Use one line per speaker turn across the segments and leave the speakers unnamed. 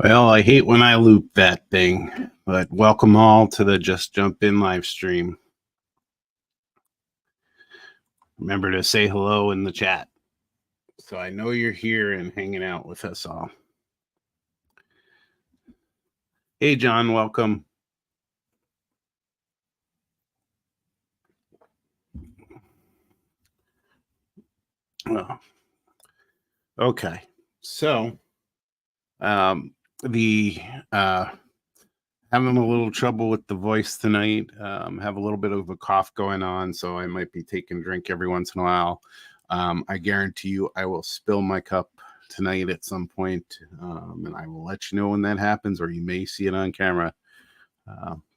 Well, I hate when I loop that thing, but welcome all to the Just Jump In live stream. Remember to say hello in the chat so I know you're here and hanging out with us all. Hey, John, welcome. Oh, okay, so the having a little trouble with the voice tonight. Have a little bit of a cough going on, so I might be taking a drink every once in a while. I guarantee you I will spill my cup tonight at some point, and I will let you know when that happens, or you may see it on camera.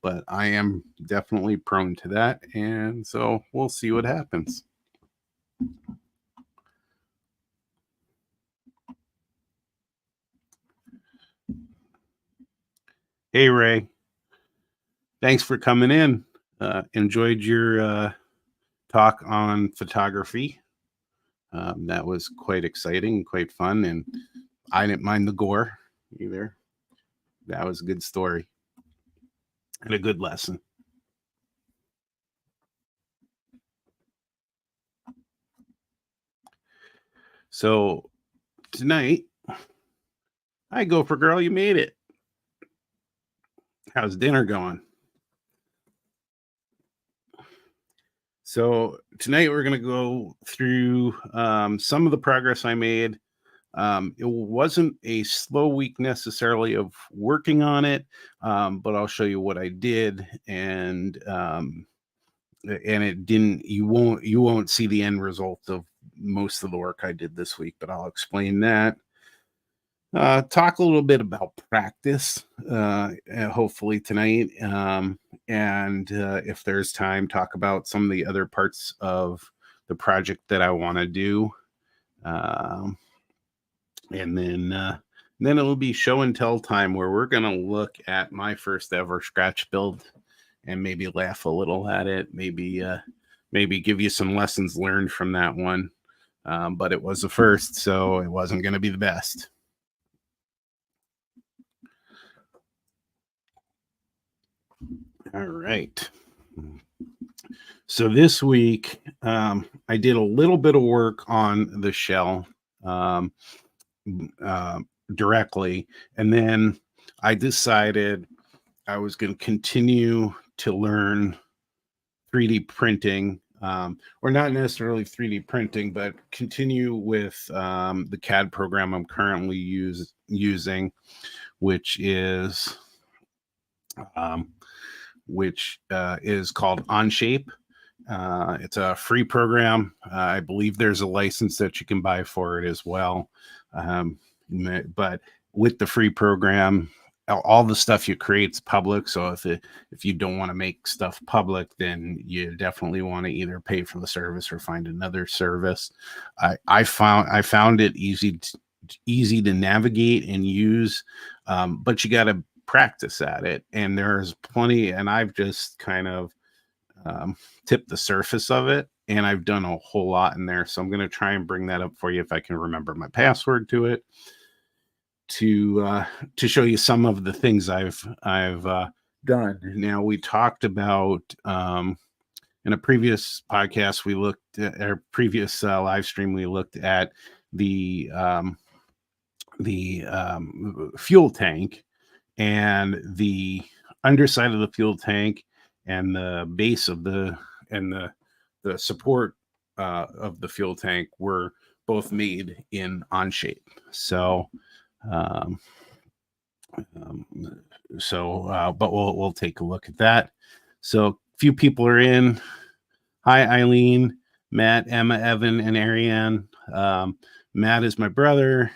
But I am definitely prone to that, and so we'll see what happens. Hey, Ray. Thanks for coming in. Enjoyed your talk on photography. That was quite exciting, quite fun, and I didn't mind the gore either. That was a good story and a good lesson. So tonight, hi Gopher Girl, you made it. How's dinner going? So tonight we're going to go through some of the progress I made. It wasn't a slow week necessarily of working on it, but I'll show you what I did, and it didn't. You won't see the end result of most of the work I did this week, but I'll explain that. Talk a little bit about practice, hopefully tonight, and if there's time, talk about some of the other parts of the project that I want to do. And then it'll be show and tell time, where we're going to look at my first ever scratch build and maybe laugh a little at it, maybe give you some lessons learned from that one. But it was the first, so it wasn't going to be the best. All right. So this week, I did a little bit of work on the shell directly, and then I decided I was going to continue to learn 3D printing, or not necessarily 3D printing, but continue with the CAD program I'm currently using, which is called Onshape. It's a free program. I believe there's a license that you can buy for it as well. But with the free program, all the stuff you create is public. So if you don't want to make stuff public, then you definitely want to either pay for the service or find another service. I found it easy to navigate and use, but you got to practice at it. And there's plenty, and I've just kind of tipped the surface of it, and I've done a whole lot in there. So I'm going to try and bring that up for you if I can remember my password to it, to show you some of the things I've done. Now, we talked about in a previous podcast, we looked at our previous live stream, we looked at the fuel tank, and the underside of the fuel tank and the base of the support of the fuel tank were both made in Onshape. So but we'll take a look at that. So a few people are in. Hi, Eileen, Matt, Emma, Evan, and Ariane. Matt is my brother.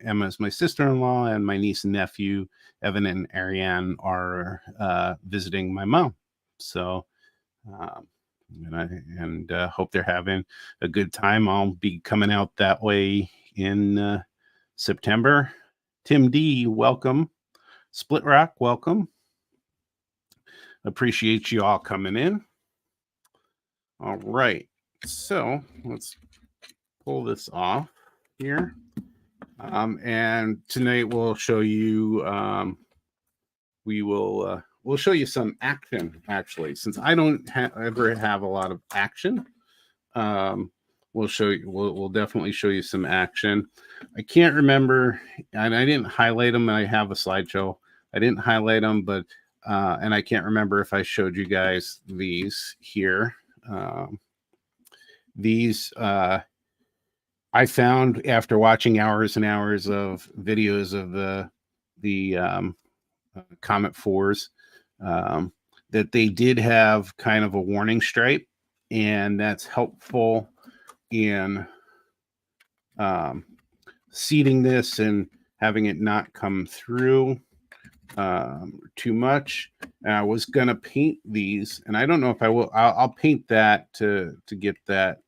Emma is my sister-in-law, and my niece and nephew, Evan and Ariane, are visiting my mom. So, and I hope they're having a good time. I'll be coming out that way in September. Tim D, welcome. Split Rock, welcome. Appreciate you all coming in. All right, so let's pull this off here. And tonight we'll show you, we'll show you some action, actually, since I don't ever have a lot of action. We'll show you, we'll definitely show you some action. I can't remember, and I didn't highlight them, and I have a slideshow. I didn't highlight them, but and I can't remember if I showed you guys these here. These I found after watching hours and hours of videos of the Comet 4s, that they did have kind of a warning stripe, and that's helpful in seeding this and having it not come through too much. And I was gonna paint these, and I don't know if I will. I'll paint that to get that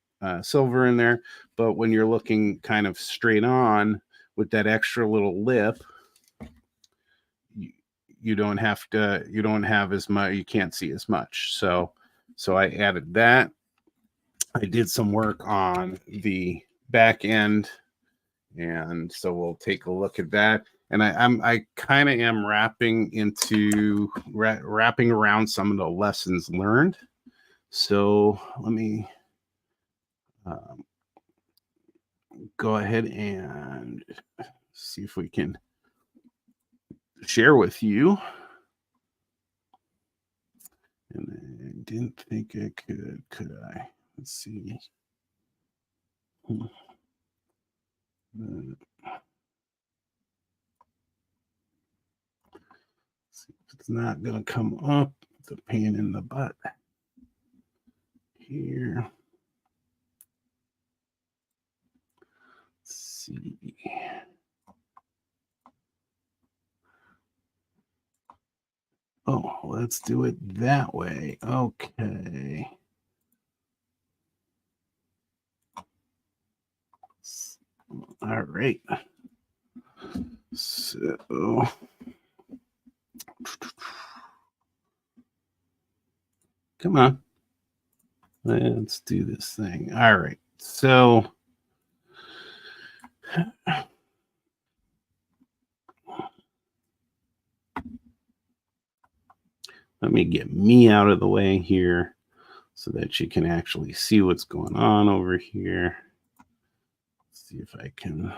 silver in there. But when you're looking kind of straight on with that extra little lip, you don't have to. You don't have as much. You can't see as much. So I added that. I did some work on the back end, and so we'll take a look at that. And I kind of am wrapping around some of the lessons learned. So let me go ahead and see if we can share with you. And I didn't think I could I? Let's see. See if it's not going to come up. It's a pain in the butt here. Let's see. Oh, let's do it that way. Okay. All right. So come on. Let's do this thing. All right. So let me get me out of the way here so that you can actually see what's going on over here. Let's see if I can.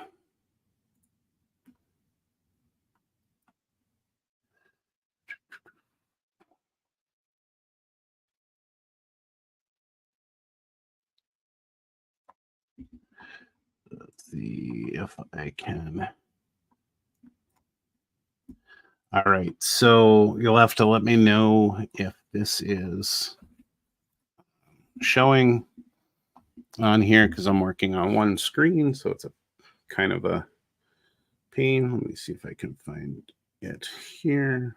Let's see if I can. All right. So you'll have to let me know if this is showing on here because I'm working on one screen. So it's a kind of a pain. Let me see if I can find it here.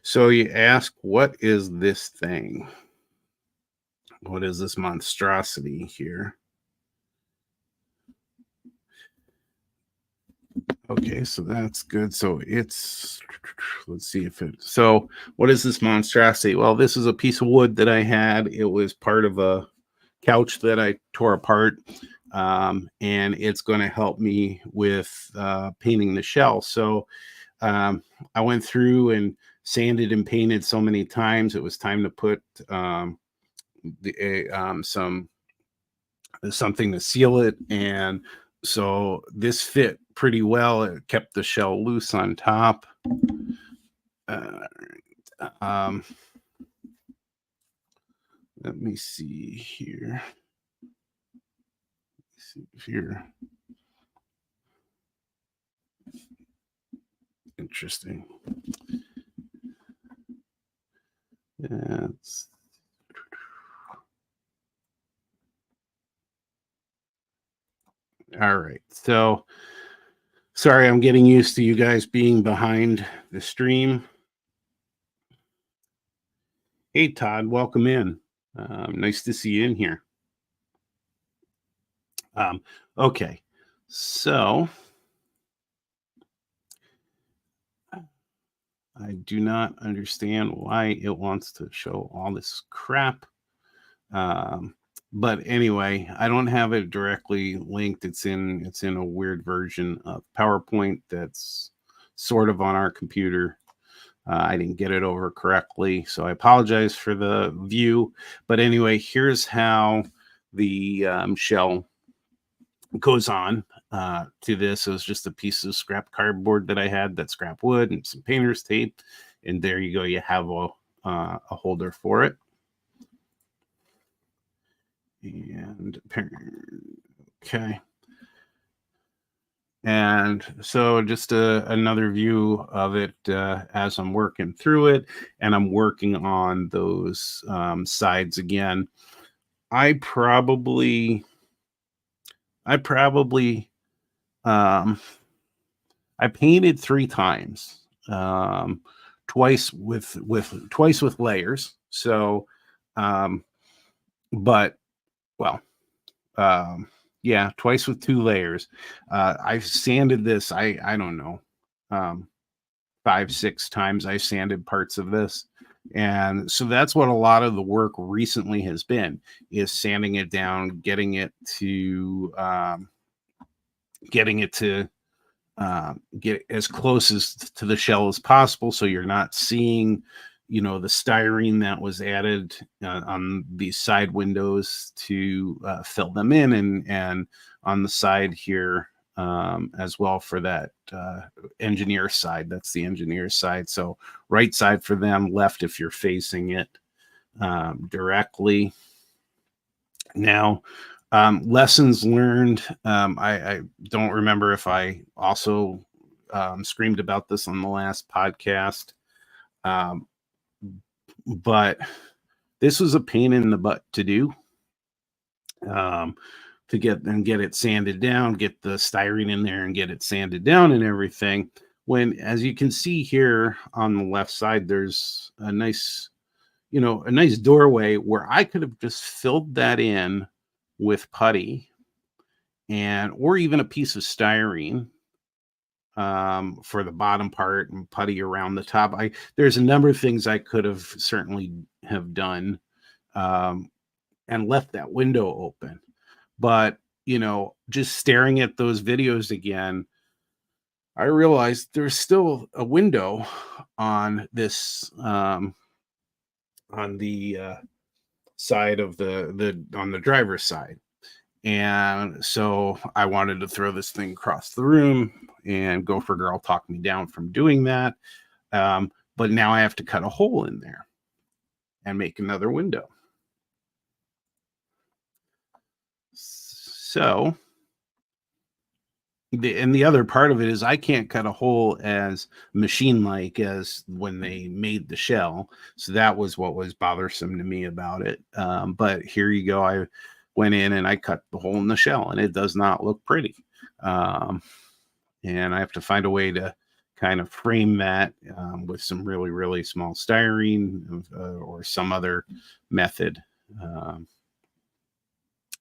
So you ask, what is this thing? What is this monstrosity here? Okay, so that's good. So it's, let's see if it, so what is this monstrosity? Well, this is a piece of wood that I had. It was part of a couch that I tore apart. And it's going to help me with painting the shell. So I went through and sanded and painted so many times. It was time to put something to seal it, and so this fit pretty well. It kept the shell loose on top. Let me see here. Let's see here. Interesting. That's all right. So sorry, I'm getting used to you guys being behind the stream. Hey, Todd, welcome in. Nice to see you in here. Okay, so I do not understand why it wants to show all this crap. but anyway, I don't have it directly linked. It's in a weird version of PowerPoint that's sort of on our computer. I didn't get it over correctly, so I apologize for the view. But anyway, here's how the shell goes on to this. It was just a piece of scrap cardboard that I had, that scrap wood, and some painter's tape. And there you go. You have a holder for it. And okay. And so just another view of it as I'm working through it, and I'm working on those sides again. I probably um, I painted 3 times, twice with layers. So, um, but well, yeah, twice with 2 layers. I've sanded this. I don't know, um, 5, 6 times. I sanded parts of this, and so that's what a lot of the work recently has been, is sanding it down, getting it to get as close as to the shell as possible, so you're not seeing, the styrene that was added on these side windows to fill them in, and on the side here as well for that engineer side. That's the engineer side. So right side for them, left if you're facing it directly. Now, lessons learned. I don't remember if I also screamed about this on the last podcast, um, but this was a pain in the butt to do. Um, to get it sanded down, get the styrene in there, and get it sanded down and everything. When, as you can see here on the left side, there's a nice doorway where I could have just filled that in with putty, or even a piece of styrene for the bottom part, and putty around the top. There's a number of things I could have certainly have done, um, and left that window open. But just staring at those videos again, I realized there's still a window on this on the side of on the driver's side. And so I wanted to throw this thing across the room, and Gopher Girl talked me down from doing that. But now I have to cut a hole in there and make another window. So the other part of it is I can't cut a hole as machine-like as when they made the shell. So that was what was bothersome to me about it. But here you go. I went in and I cut the hole in the shell, and it does not look pretty. And I have to find a way to kind of frame that with some really, really small styrene or some other method.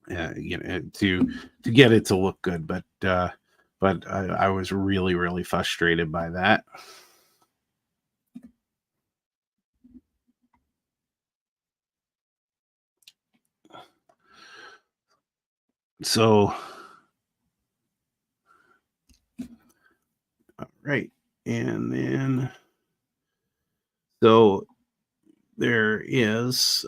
To get it to look good, but I was really, really frustrated by that. So, all right, and then so there is.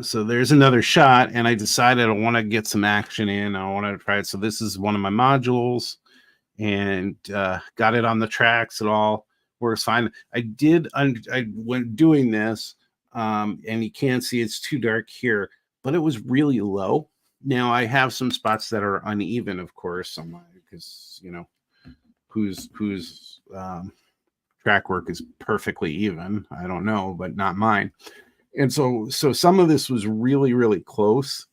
So there's another shot, and I decided I want to get some action in. I want to try it. So this is one of my modules, and got it on the tracks. It all works fine. I went doing this, and you can't see, it's too dark here, but it was really low. Now I have some spots that are uneven, of course, because whose track work is perfectly even. I don't know, but not mine. And so some of this was really, really close.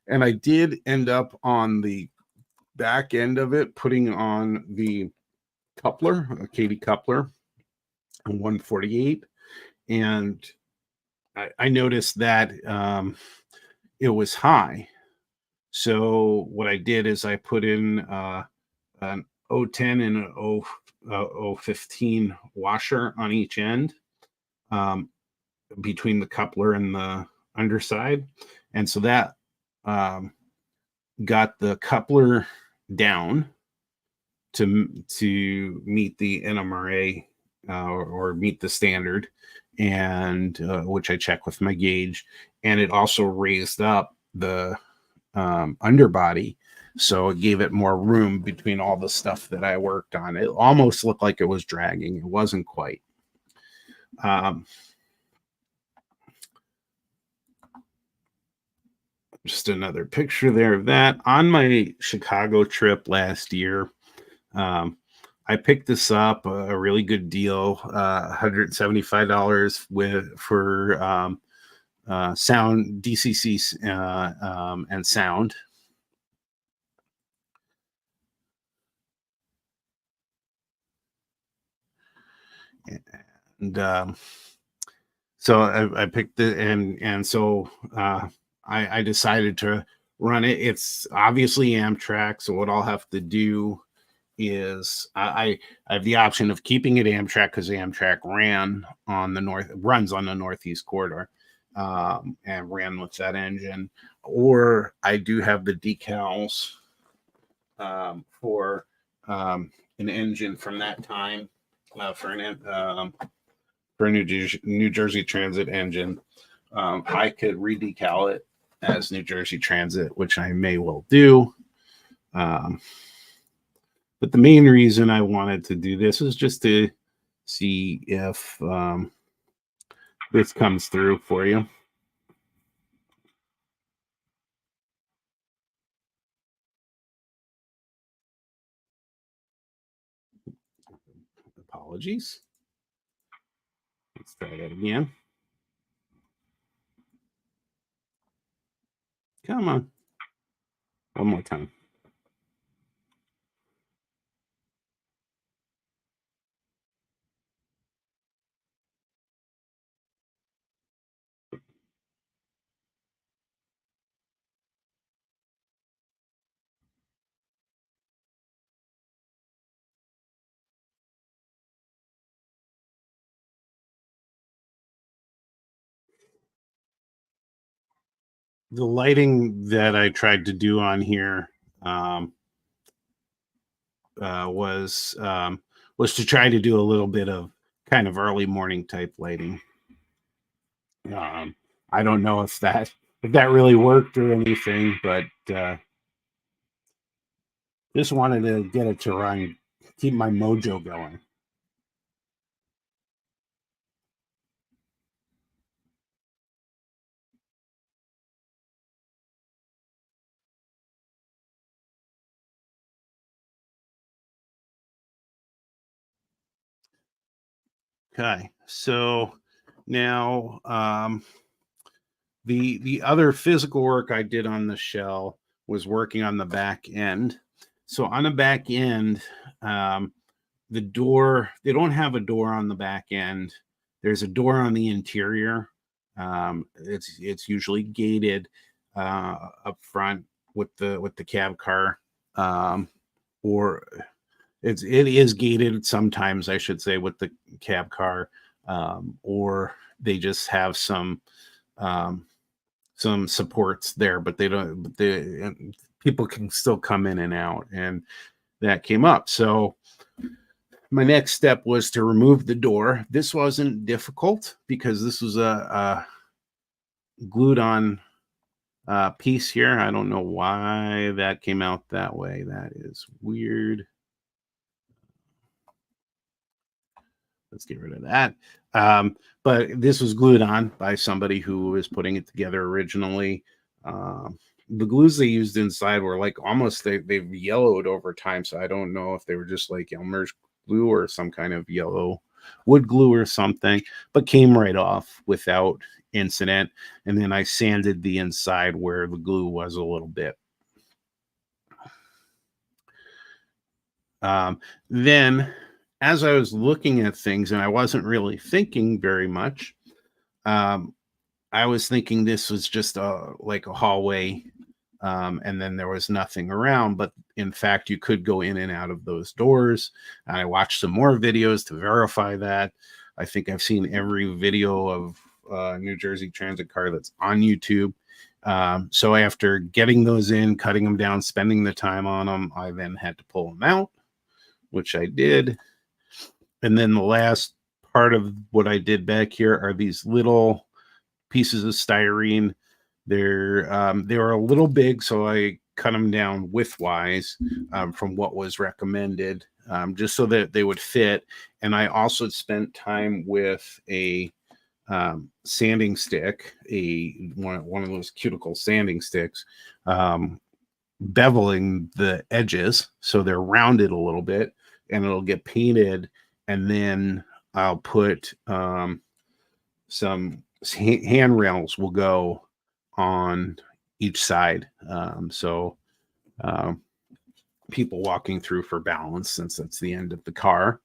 And I did end up on the back end of it, putting on the coupler, a Katie coupler, 148. And I noticed that it was high. So what I did is I put in an 010 and an 015 washer on each end. Between the coupler and the underside, and so that got the coupler down to meet the NMRA or meet the standard, and which I check with my gauge, and it also raised up the underbody, so it gave it more room between all the stuff that I worked on. It almost looked like it was dragging. It wasn't quite. Just another picture there of that. On my Chicago trip last year, I picked this up a really good deal, $175 for sound, DCC, and sound. And so I picked it, and so I decided to run it. It's obviously Amtrak, so what I'll have to do is I have the option of keeping it Amtrak because Amtrak runs on the Northeast corridor, and ran with that engine, or I do have the decals for an engine from that time, for a New Jersey Transit engine. I could redecal it as New Jersey Transit, which I may well do. But the main reason I wanted to do this is just to see if this comes through for you. Apologies. Let's try that again. Come on. One more time. The lighting that I tried to do on here um, was to try to do a little bit of kind of early morning type lighting. I don't know if that really worked or anything, but just wanted to get it to run, keep my mojo going. Okay, so now the other physical work I did on the shell was working on the back end. So on the back end, the door, they don't have a door on the back end. There's a door on the interior. It's usually gated up front with the cab car, or it is gated sometimes, I should say, with the cab car, or they just have um, some supports there, but they don't. But people can still come in and out, and that came up. So my next step was to remove the door. This wasn't difficult because this was a glued on piece here. I don't know why that came out that way. That is weird. Let's get rid of that. But this was glued on by somebody who was putting it together originally. The glues they used inside were like almost they've yellowed over time, so I don't know if they were just like Elmer's glue or some kind of yellow wood glue or something, but came right off without incident. And then I sanded the inside where the glue was a little bit. Then as I was looking at things and I wasn't really thinking very much, I was thinking this was just like a hallway, and then there was nothing around. But in fact, you could go in and out of those doors. And I watched some more videos to verify that. I think I've seen every video of New Jersey Transit car that's on YouTube. So after getting those in, cutting them down, spending the time on them, I then had to pull them out, which I did. And then the last part of what I did back here are these little pieces of styrene. They were a little big, so I cut them down widthwise from what was recommended, just so that they would fit. And I also spent time with a sanding stick, one of those cuticle sanding sticks, beveling the edges so they're rounded a little bit, and it'll get painted. And then I'll put some handrails will go on each side. So people walking through for balance, since that's the end of the car.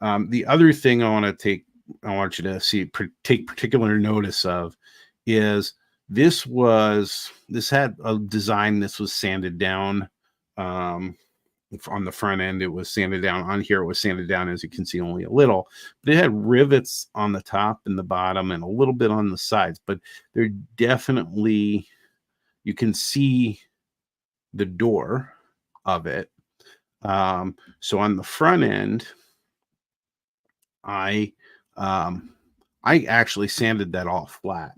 The other thing I want you to take particular notice of is this had a design. This was sanded down. On the front end, it was sanded down. On here, it was sanded down, as you can see, only a little. But it had rivets on the top and the bottom and a little bit on the sides. But they're definitely, you can see the door of it. So on the front end, I actually sanded that all flat.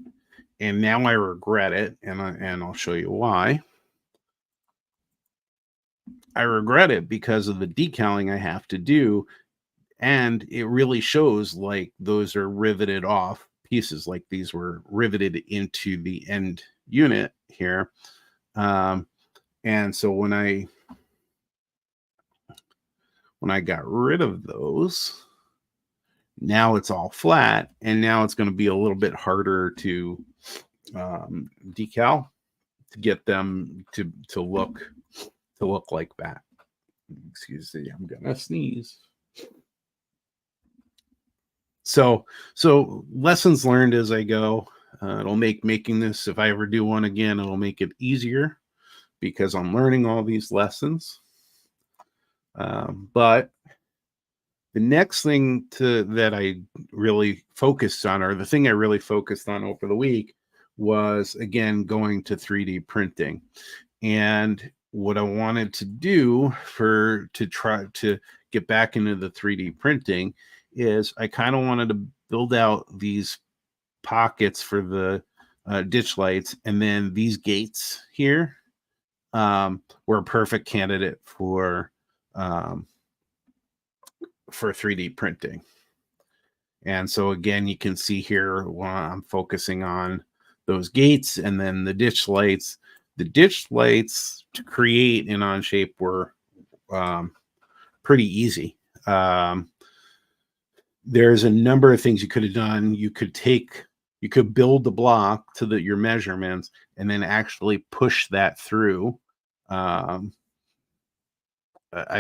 And now I regret it, and I'll show you why. I regret it because of the decaling I have to do, and it really shows like those are riveted off pieces, like these were riveted into the end unit here. And so when I got rid of those, now it's all flat, and now it's going to be a little bit harder to decal, to get them to look like that. Excuse me, I'm gonna sneeze. So lessons learned as I go. It'll make making this, if I ever do one again, it'll make it easier because I'm learning all these lessons. But the next thing that I really focused on, or the thing I really focused on over the week, was again going to 3D printing. And what I wanted to do to try to get back into the 3D printing is I kind of wanted to build out these pockets for the ditch lights, and then these gates here were a perfect candidate for 3D printing. And so again, you can see here I'm focusing on those gates and then the ditch lights. The ditch lights to create in Onshape were pretty easy. There's a number of things you could have done. You could build the block to your measurements and then actually push that through. I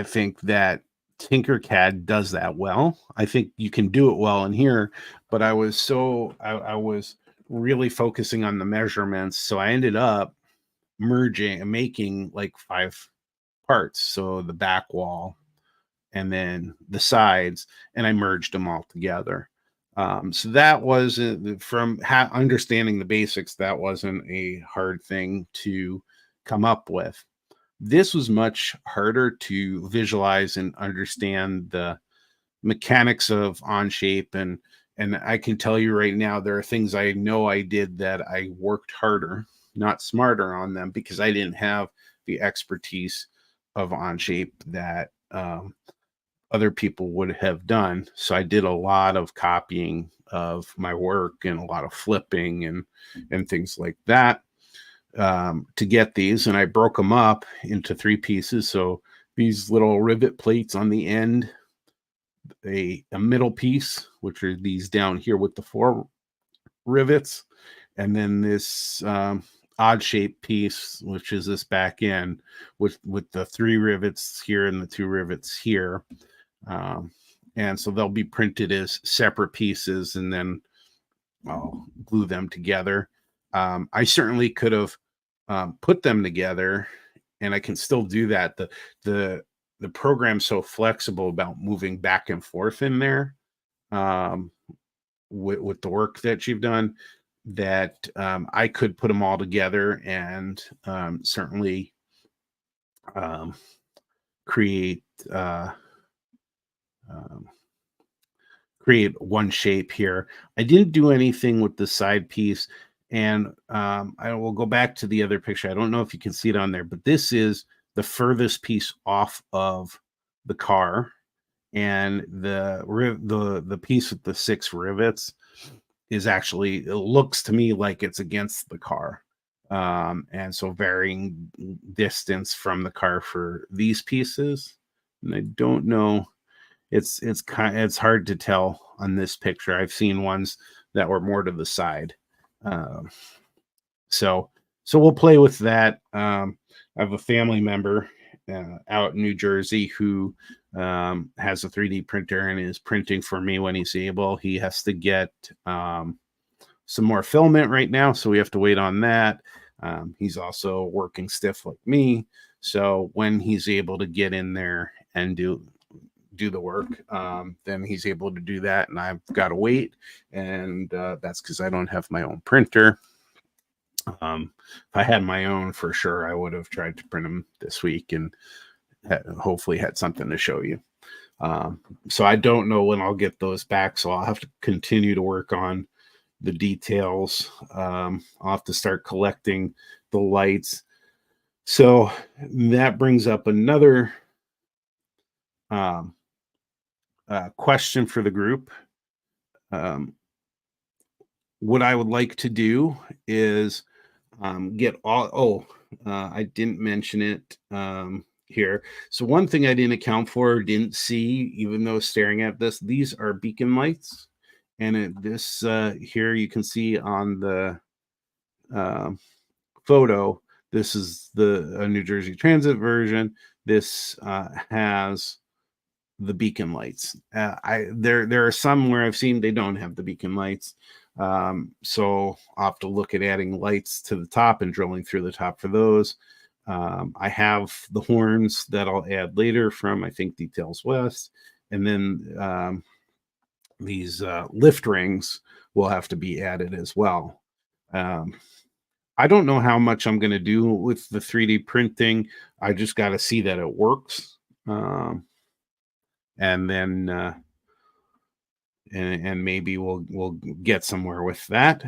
think that Tinkercad does that well. I think you can do it well in here, but I was really focusing on the measurements, so I ended up merging and making like 5 parts. So the back wall and then the sides, and I merged them all together. So that was from understanding the basics. That wasn't a hard thing to come up with. This was much harder to visualize and understand the mechanics of Onshape, and I can tell you right now, there are things I know I did that I worked harder, not smarter on them, because I didn't have the expertise of Onshape that other people would have done. So I did a lot of copying of my work and a lot of flipping and things like that to get these. And I broke them up into 3 pieces. So these little rivet plates on the end, a middle piece, which are these down here with the 4 rivets, and then this odd shaped piece, which is this back end with the 3 rivets here and the 2 rivets here. And so they'll be printed as separate pieces, and then I'll glue them together. I certainly could have put them together, and I can still do that. The program's so flexible about moving back and forth in there. with the work that you've done, that I could put them all together and certainly um, create uh, um, create one shape here. I didn't do anything with the side piece, and I will go back to the other picture. I don't know if you can see it on there, but this is the furthest piece off of the car, and the piece with the 6 rivets is actually, it looks to me like it's against the car. And so varying distance from the car for these pieces. And I don't know, it's hard to tell on this picture. I've seen ones that were more to the side. Um, so we'll play with that. I have a family member out in New Jersey who has a 3D printer and is printing for me when he's able. He has to get some more filament right now, so we have to wait on that. He's also working stiff like me, so when he's able to get in there and do the work, then he's able to do that, and I've got to wait, and that's because I don't have my own printer. If I had my own, for sure, I would have tried to print them this week and hopefully had something to show you. So I don't know when I'll get those back, so I'll have to continue to work on the details. I'll have to start collecting the lights. So that brings up another question for the group. What I would like to do is get all, I didn't mention it here. So one thing I didn't account for, didn't see, even though staring at this, these are beacon lights. And this here you can see on the photo, this is the New Jersey Transit version. This has the beacon lights. There are some where I've seen they don't have the beacon lights. So I'll have to look at adding lights to the top and drilling through the top for those. I have the horns that I'll add later from, I think, Details West. And then these lift rings will have to be added as well. I don't know how much I'm going to do with the 3D printing. I just got to see that it works. And then and maybe we'll get somewhere with that.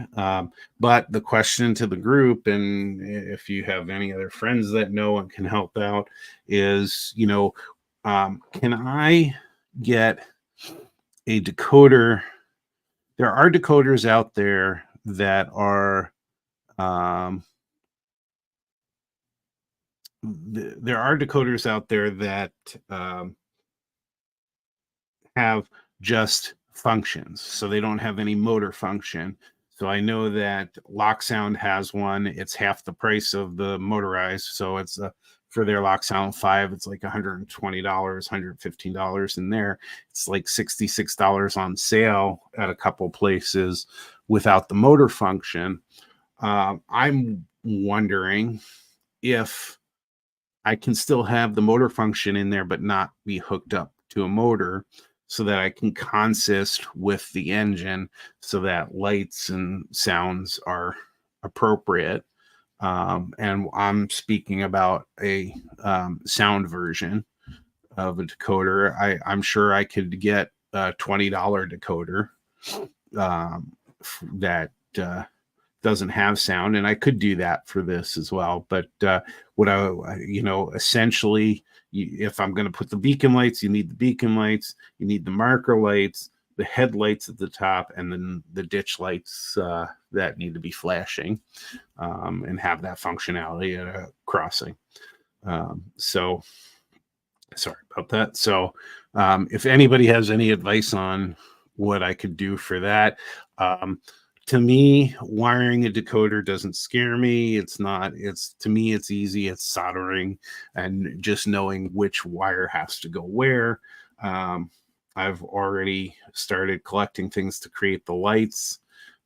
But the question to the group, and if you have any other friends that know and can help out, is, can I get a decoder? There are decoders out there that are there are decoders out there that have just functions, so they don't have any motor function. So I know that Lock Sound has one. It's half the price of the motorized, so it's for their Lock Sound 5, it's like $120, $115 in there. It's like $66 on sale at a couple places without the motor function. I'm wondering if I can still have the motor function in there, but not be hooked up to a motor, so that I can consist with the engine so that lights and sounds are appropriate. And I'm speaking about a sound version of a decoder. I'm sure I could get a $20 decoder that doesn't have sound, and I could do that for this as well. But what essentially, if I'm going to put the beacon lights, you need the beacon lights, you need the marker lights, the headlights at the top, and then the ditch lights that need to be flashing and have that functionality at a crossing. So sorry about that. So if anybody has any advice on what I could do for that, to me, wiring a decoder doesn't scare me. To me, it's easy. It's soldering and just knowing which wire has to go where. I've already started collecting things to create the lights.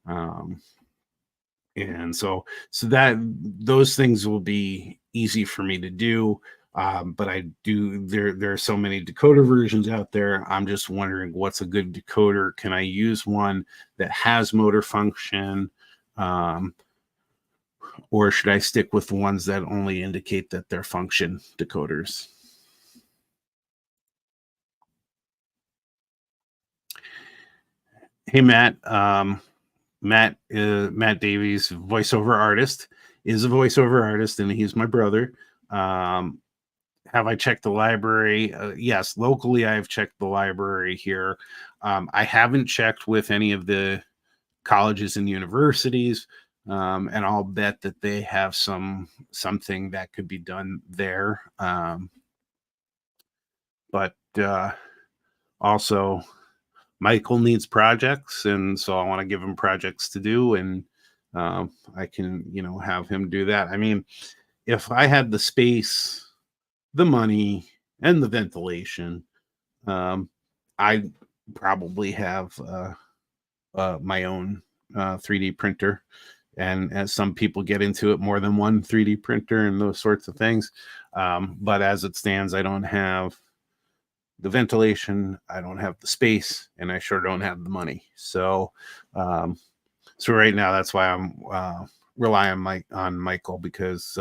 And so that those things will be easy for me to do. But I do there are so many decoder versions out there. I'm just wondering what's a good decoder. Can I use one that has motor function? Um, or should I stick with the ones that only indicate that they're function decoders? Hey, Matt. Matt Davies, voiceover artist, is a voiceover artist, and he's my brother. Um, have I checked the library? Yes, locally, I've checked the library here. I haven't checked with any of the colleges and universities, and I'll bet that they have something that could be done there. But also, Michael needs projects, and so I want to give him projects to do, and I can, have him do that. I mean, if I had the space, the money, and the ventilation, um, I probably have my own 3D printer. And as some people get into it, more than one 3D printer and those sorts of things. But as it stands, I don't have the ventilation, I don't have the space, and I sure don't have the money. Um, so right now, that's why I'm relying on Michael, because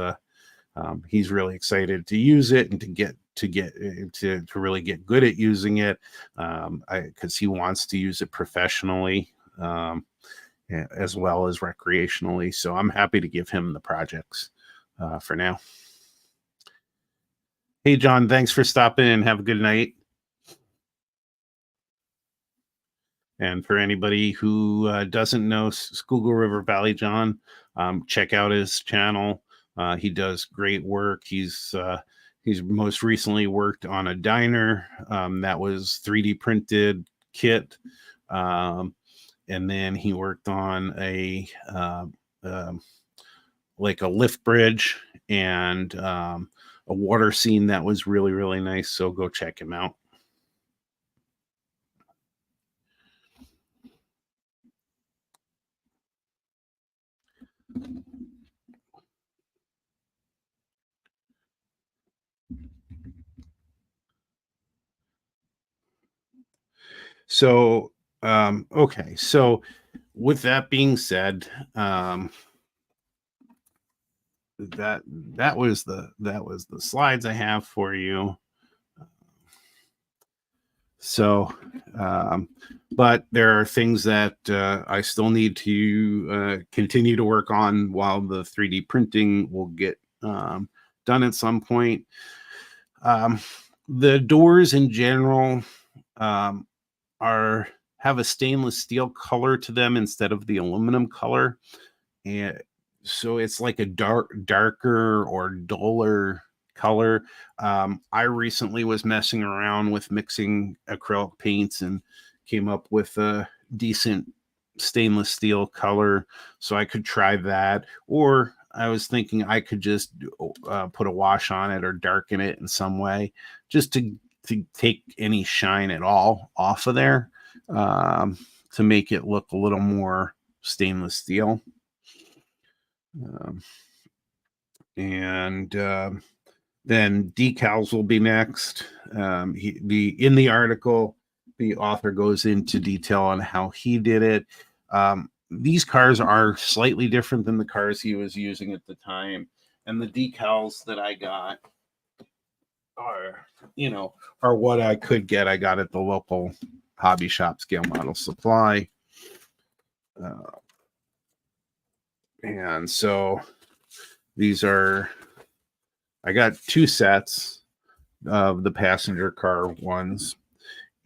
he's really excited to use it and to really get good at using it, because he wants to use it professionally, as well as recreationally. So I'm happy to give him the projects for now. Hey, John, thanks for stopping and have a good night. And for anybody who doesn't know Schuylkill River Valley John, check out his channel. He does great work. He's most recently worked on a diner that was 3D printed kit, and then he worked on like a lift bridge and a water scene that was really, really nice. So go check him out. So, okay. So, with that being said, that was the slides I have for you. So, but there are things that I still need to continue to work on while the 3D printing will get done at some point. Um, the doors in general um, are have a stainless steel color to them instead of the aluminum color, and so it's like a darker or duller color. I recently was messing around with mixing acrylic paints and came up with a decent stainless steel color, so I could try that. Or I was thinking I could just put a wash on it or darken it in some way, just to take any shine at all off of there, to make it look a little more stainless steel. Um, and then decals will be next. In the article, the author goes into detail on how he did it. These cars are slightly different than the cars he was using at the time, and the decals that I got are, are what I could get. I got at the local hobby shop, Scale Model Supply. And so these are, I got two sets of the passenger car ones,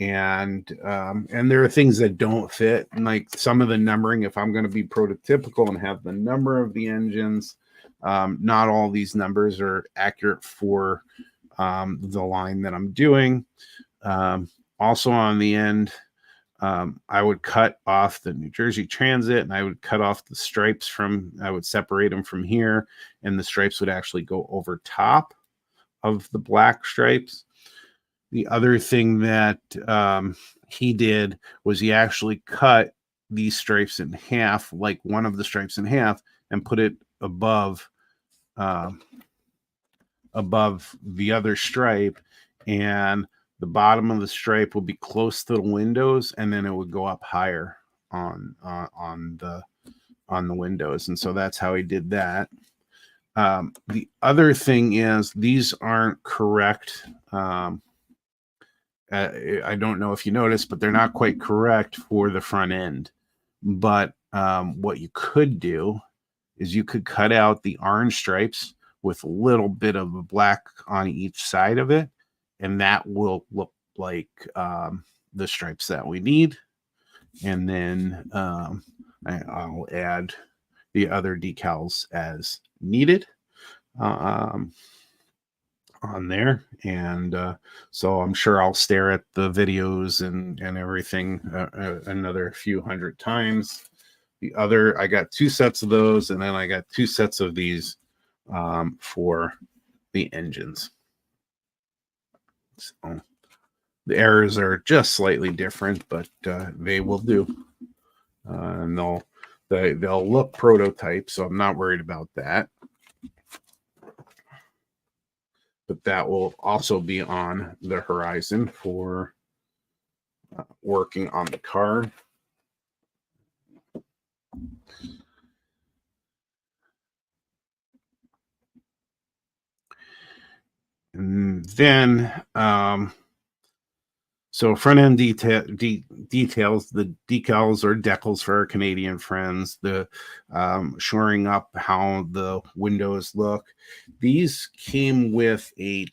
and there are things that don't fit, and like some of the numbering, if I'm going to be prototypical and have the number of the engines, not all these numbers are accurate for the line that I'm doing. Also on the end, I would cut off the New Jersey Transit, and I would cut off the stripes I would separate them from here, and the stripes would actually go over top of the black stripes. The other thing that he did was he actually cut these stripes in half, like one of the stripes in half, and put it above above the other stripe, and the bottom of the stripe will be close to the windows, and then it would go up higher on the windows. And so that's how he did that. The other thing is these aren't correct. I don't know if you noticed, but they're not quite correct for the front end. But what you could do is you could cut out the orange stripes with a little bit of a black on each side of it, and that will look like the stripes that we need. And then I'll add the other decals as needed on there. And so I'm sure I'll stare at the videos and everything another few hundred times. I got 2 sets of those, and then I got 2 sets of these for the engines. So the errors are just slightly different, but they will do. And they'll look prototype, so I'm not worried about that. But that will also be on the horizon for working on the car. And then, so front end details, the decals or decals for our Canadian friends, the shoring up how the windows look. These came with a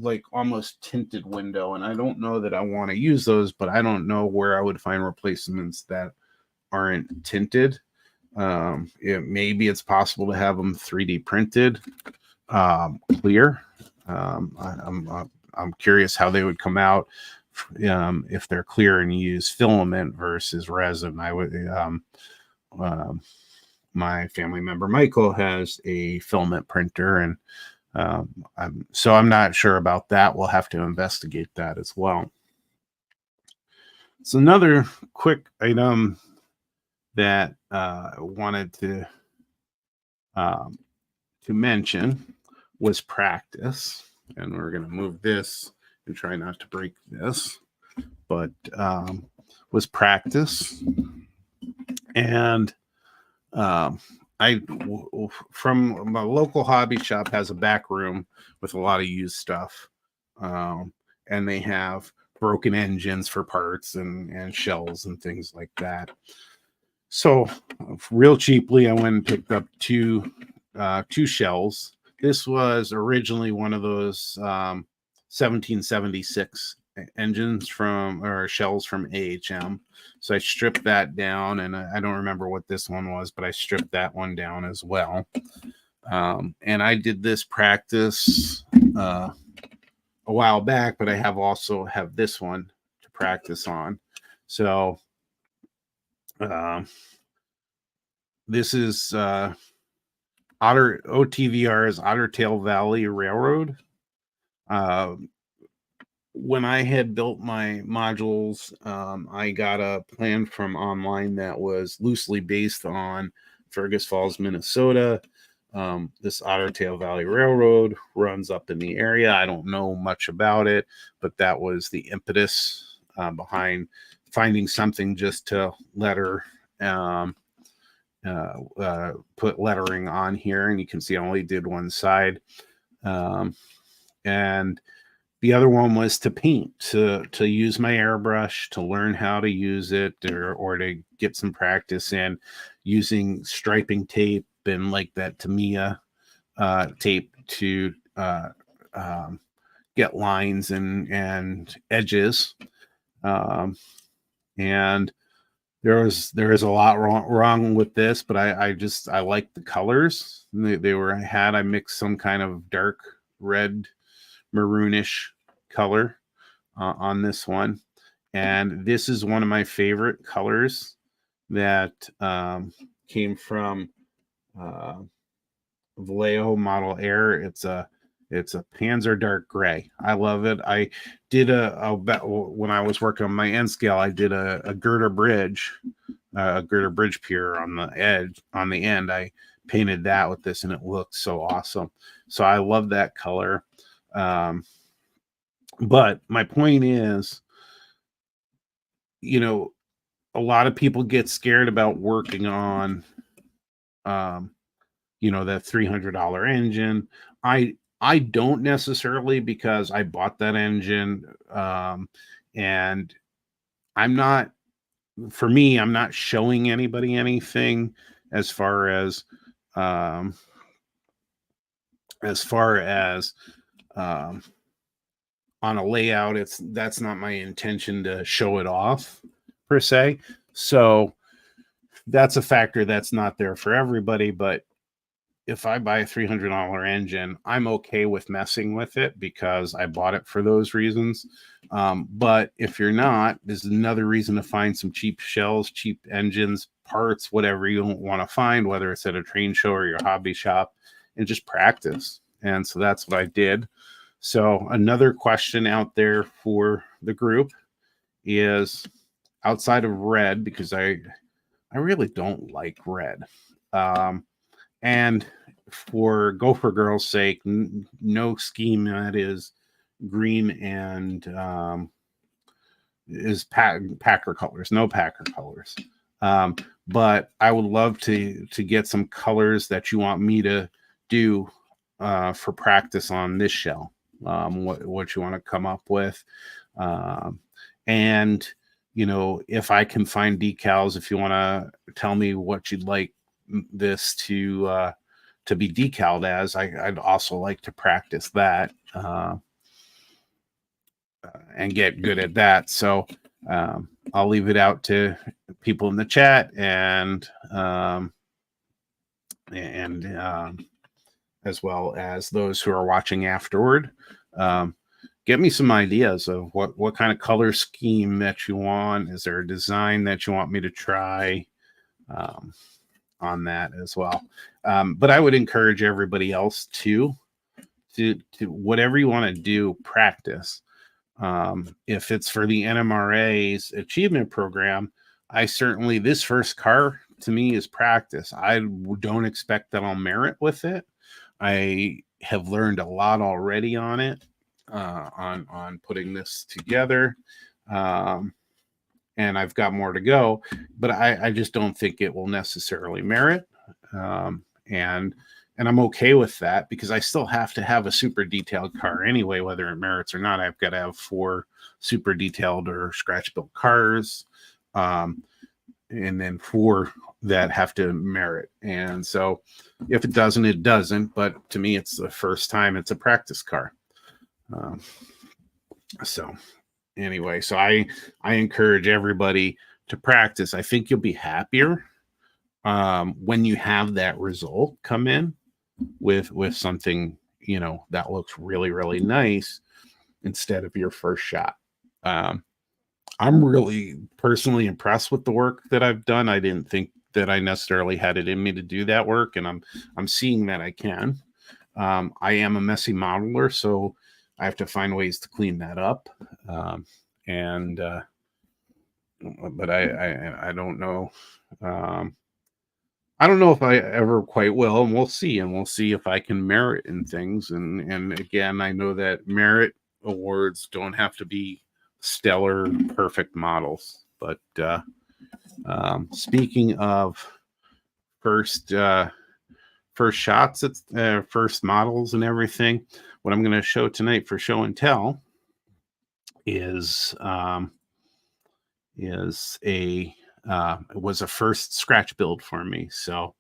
like almost tinted window, and I don't know that I want to use those, but I don't know where I would find replacements that aren't tinted. Maybe it's possible to have them 3D printed clear. I'm curious how they would come out if they're clear and use filament versus resin. I would my family member Michael has a filament printer, and I'm not sure about that. We'll have to investigate that as well. So another quick item that I wanted to mention was practice. And we're going to move this and try not to break this, but was practice. And from my local hobby shop has a back room with a lot of used stuff. And they have broken engines for parts and shells and things like that. So real cheaply, I went and picked up two shells. This was originally one of those 1776 engines or shells from AHM. So I stripped that down, and I don't remember what this one was, but I stripped that one down as well. And I did this practice a while back, but I also have this one to practice on. So this is OTVR is Otter Tail Valley Railroad. When I had built my modules, I got a plan from online that was loosely based on Fergus Falls, Minnesota. This Otter Tail Valley Railroad runs up in the area. I don't know much about it, but that was the impetus behind finding something just to put lettering on here. And you can see I only did one side. And the other one was to paint, to use my airbrush, to learn how to use it, or to get some practice in using striping tape and like that Tamiya tape to get lines and edges. And there is a lot wrong with this, but I like the colors. I mixed some kind of dark red, maroonish color on this one, and this is one of my favorite colors that came from Vallejo Model Air. It's a Panzer Dark Gray. I love it. I did when I was working on my end scale, I did a girder bridge pier on the end. I painted that with this, and it looks so awesome. So I love that color. But my point is, you know, a lot of people get scared about working on, um, that $300 engine. I don't necessarily, because I bought that engine, and I'm not, for me, I'm not showing anybody anything as far as, um, as far as um, on a layout. That's not my intention to show it off per se. So that's a factor that's not there for everybody. But if I buy a $300 engine, I'm okay with messing with it because I bought it for those reasons. But if you're not, there's another reason to find some cheap shells, cheap engines, parts, whatever you want to find, whether it's at a train show or your hobby shop, and just practice. And so that's what I did. So another question out there for the group is, outside of red, because I really don't like red. And for Gopher Girl's sake, no scheme that is green and is Packer colors, no Packer colors. But I would love to get some colors that you want me to do for practice on this shell. What you want to come up with, and if I can find decals, if you want to tell me what you'd like this to be decaled as, I'd also like to practice that and get good at that. So I'll leave it out to people in the chat and as well as those who are watching afterward. Get me some ideas of what kind of color scheme that you want. Is there a design that you want me to try on that as well? But I would encourage everybody else to whatever you want to do, practice. If it's for the NMRA's Achievement Program, this first car to me is practice. I don't expect that I'll merit with it. I have learned a lot already on it, on putting this together. And I've got more to go, but I just don't think it will necessarily merit. And I'm okay with that, because I still have to have a super detailed car anyway, whether it merits or not. I've got to have 4 super detailed or scratch built cars, and then 4 that have to merit. And so if it doesn't, it doesn't. But to me, it's the first time it's a practice car. So anyway, so I encourage everybody to practice. I think you'll be happier when you have that result come in with something that looks really, really nice instead of your first shot. I'm really personally impressed with the work that I've done. I didn't think that I necessarily had it in me to do that work, and I'm seeing that I can. I am a messy modeler, so I have to find ways to clean that up. But I don't know. I don't know if I ever quite will, and we'll see. And we'll see if I can merit in things. And again, I know that merit awards don't have to be stellar, perfect models. But speaking of first shots, at first models and everything, what I'm going to show tonight for show and tell is it was a first scratch build for me. So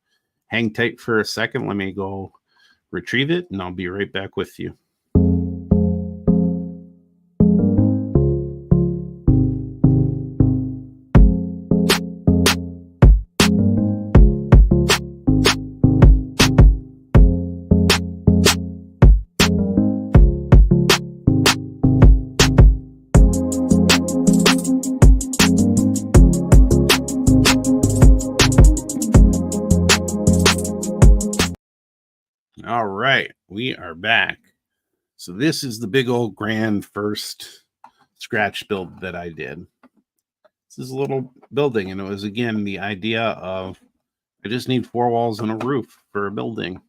hang tight for a second. Let me go retrieve it, and I'll be right back with you. All right, we are back. So this is the big old grand first scratch build that I did. This is a little building, and it was, again, the idea of I just need 4 walls and a roof for a building.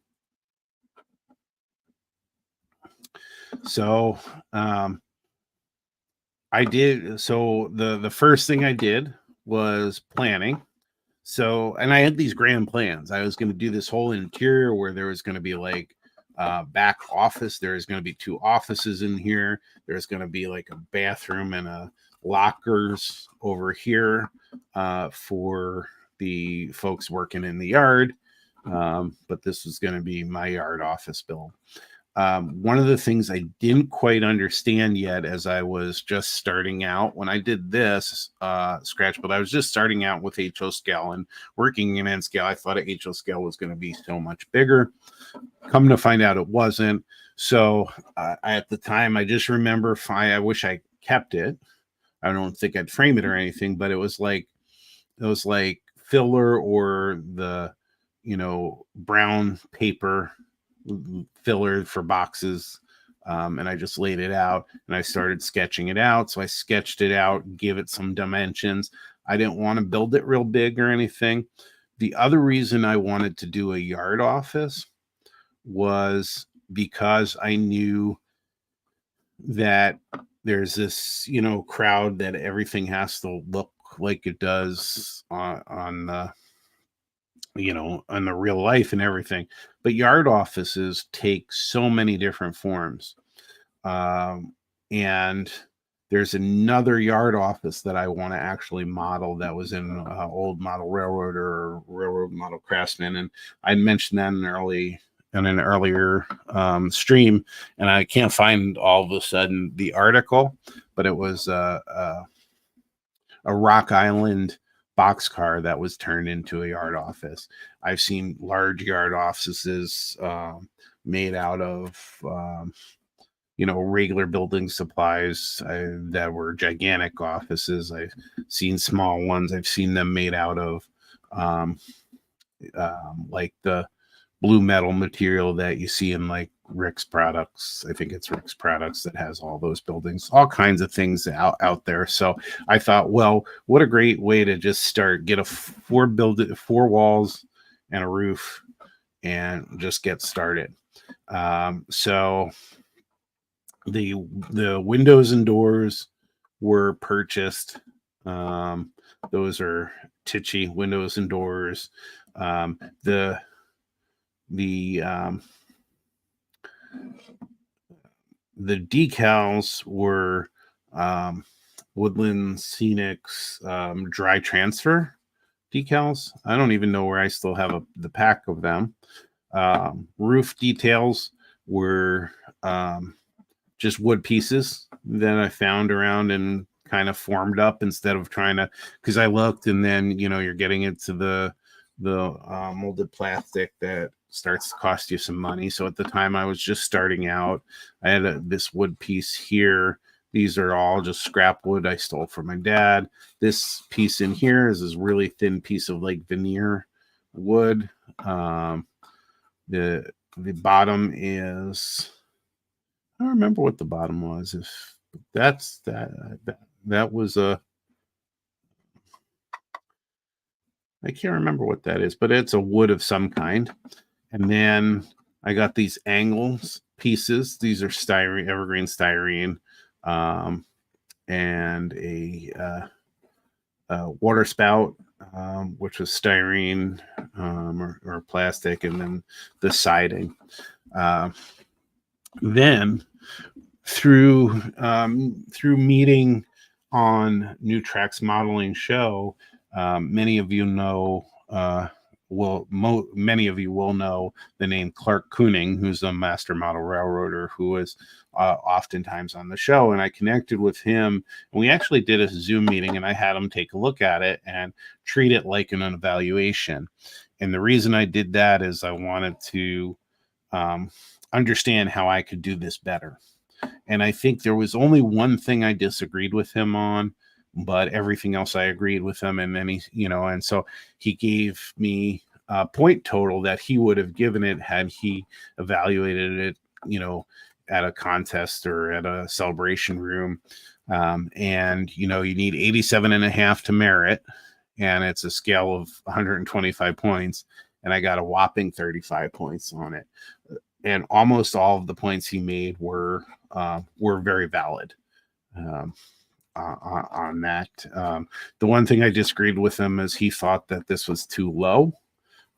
So I did. So the first thing I did was planning. So, and I had these grand plans. I was going to do this whole interior where there was going to be like back office. There's going to be 2 offices in here. There's going to be like a bathroom and a lockers over here for the folks working in the yard. But this was going to be my yard office build. One of the things I didn't quite understand yet as I was just starting out when I did this scratch build, I was just starting out with HO scale and working in N scale. I thought HO scale was going to be so much bigger. Come to find out it wasn't. So at the time, I just remember I wish I kept it. I don't think I'd frame it or anything, but it was like filler or the brown paper filler for boxes, and I just laid it out and I started sketching it out. So I sketched it out, give it some dimensions. I didn't want to build it real big or anything. The other reason I wanted to do a yard office was because I knew that there's this crowd that everything has to look like it does on the on the real life and everything. But yard offices take so many different forms. And there's another yard office that I want to actually model that was in old model railroad or railroad model craftsman. And I mentioned that in an earlier stream, and I can't find all of a sudden the article, but it was a Rock Island boxcar that was turned into a yard office. I've seen large yard offices made out of regular building supplies that were gigantic offices. I've seen small ones. I've seen them made out of like the blue metal material that you see in like Rick's Products. I think it's Rick's Products that has all those buildings, all kinds of things out there. So I thought, well, what a great way to just start, get 4 walls and a roof and just get started. So the windows and doors were purchased. Those are Tichy windows and doors. The decals were Woodland Scenics dry transfer decals. I don't even know where I still have the pack of them. Roof details were just wood pieces that I found around and kind of formed up instead of trying to, because I looked and then you're getting into the molded plastic that starts to cost you some money. So at the time I was just starting out, I had this wood piece here. These are all just scrap wood I stole from my dad. This piece in here is this really thin piece of like veneer wood. The bottom is, I don't remember what the bottom was. If that's that was a, I can't remember what that is, but it's a wood of some kind. And then I got these angles pieces. These are styrene, evergreen styrene, and a water spout, which was styrene or plastic, and then the siding. Then through meeting on New Track's modeling show, many of you know many of you will know the name Clark Kooning, who's a master model railroader who is oftentimes on the show. And I connected with him, and we actually did a Zoom meeting, and I had him take a look at it and treat it like an evaluation. And the reason I did that is I wanted to understand how I could do this better. And I think there was only one thing I disagreed with him on, but everything else I agreed with him. And then and so he gave me a point total that he would have given it had he evaluated it, at a contest or at a celebration room. And you need 87.5 to merit. and it's a scale of 125 points, and I got a whopping 35 points on it. And almost all of the points he made were very valid. Um, on that. The one thing I disagreed with him is he thought that this was too low,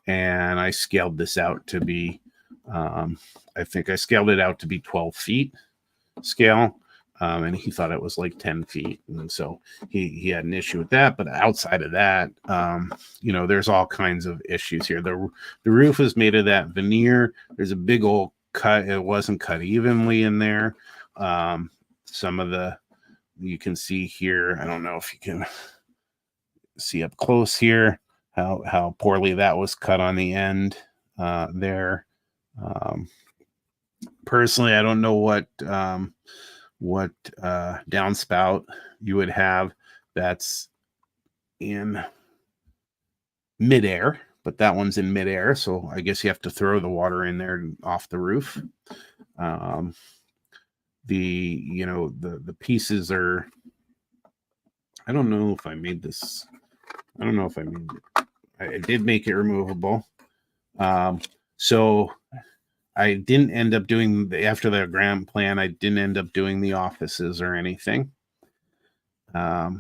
and I scaled this out to be, I think I scaled it out to be 12 feet scale, and he thought it was like 10 feet, and so he had an issue with that. But outside of that, there's all kinds of issues here. The roof is made of that veneer. There's a big old cut. It wasn't cut evenly in there. Some of the you can see here, I don't know if you can see up close here how poorly that was cut on the end there. Personally, I don't know what downspout you would have that's in midair, but that one's in midair, so I guess you have to throw the water in there off the roof. The pieces are, I don't know if I made this. I don't know if I made it. I did make it removable. So I didn't end up doing after the grand plan. I didn't end up doing the offices or anything. I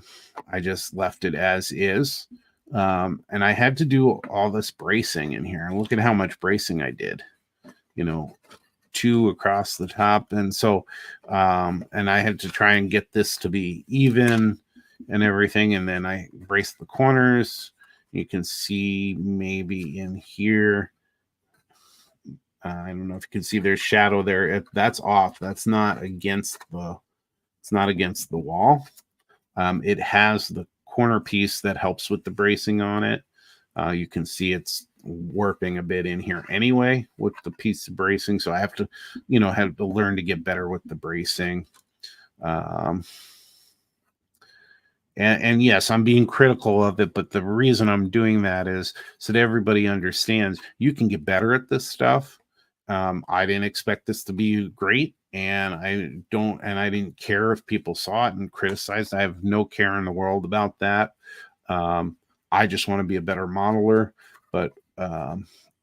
just left it as is. And I had to do all this bracing in here. And look at how much bracing I did. 2 across the top, and so and I had to try and get this to be even and everything, and then I braced the corners. You can see maybe in here, I don't know if you can see there's shadow there. That's off. That's not against the wall. It has the corner piece that helps with the bracing on it. You can see it's warping a bit in here anyway with the piece of bracing, so I have to learn to get better with the bracing. And yes, I'm being critical of it, but the reason I'm doing that is so that everybody understands you can get better at this stuff. I didn't expect this to be great, and I didn't care if people saw it and criticized. I have no care in the world about that. I just want to be a better modeler. But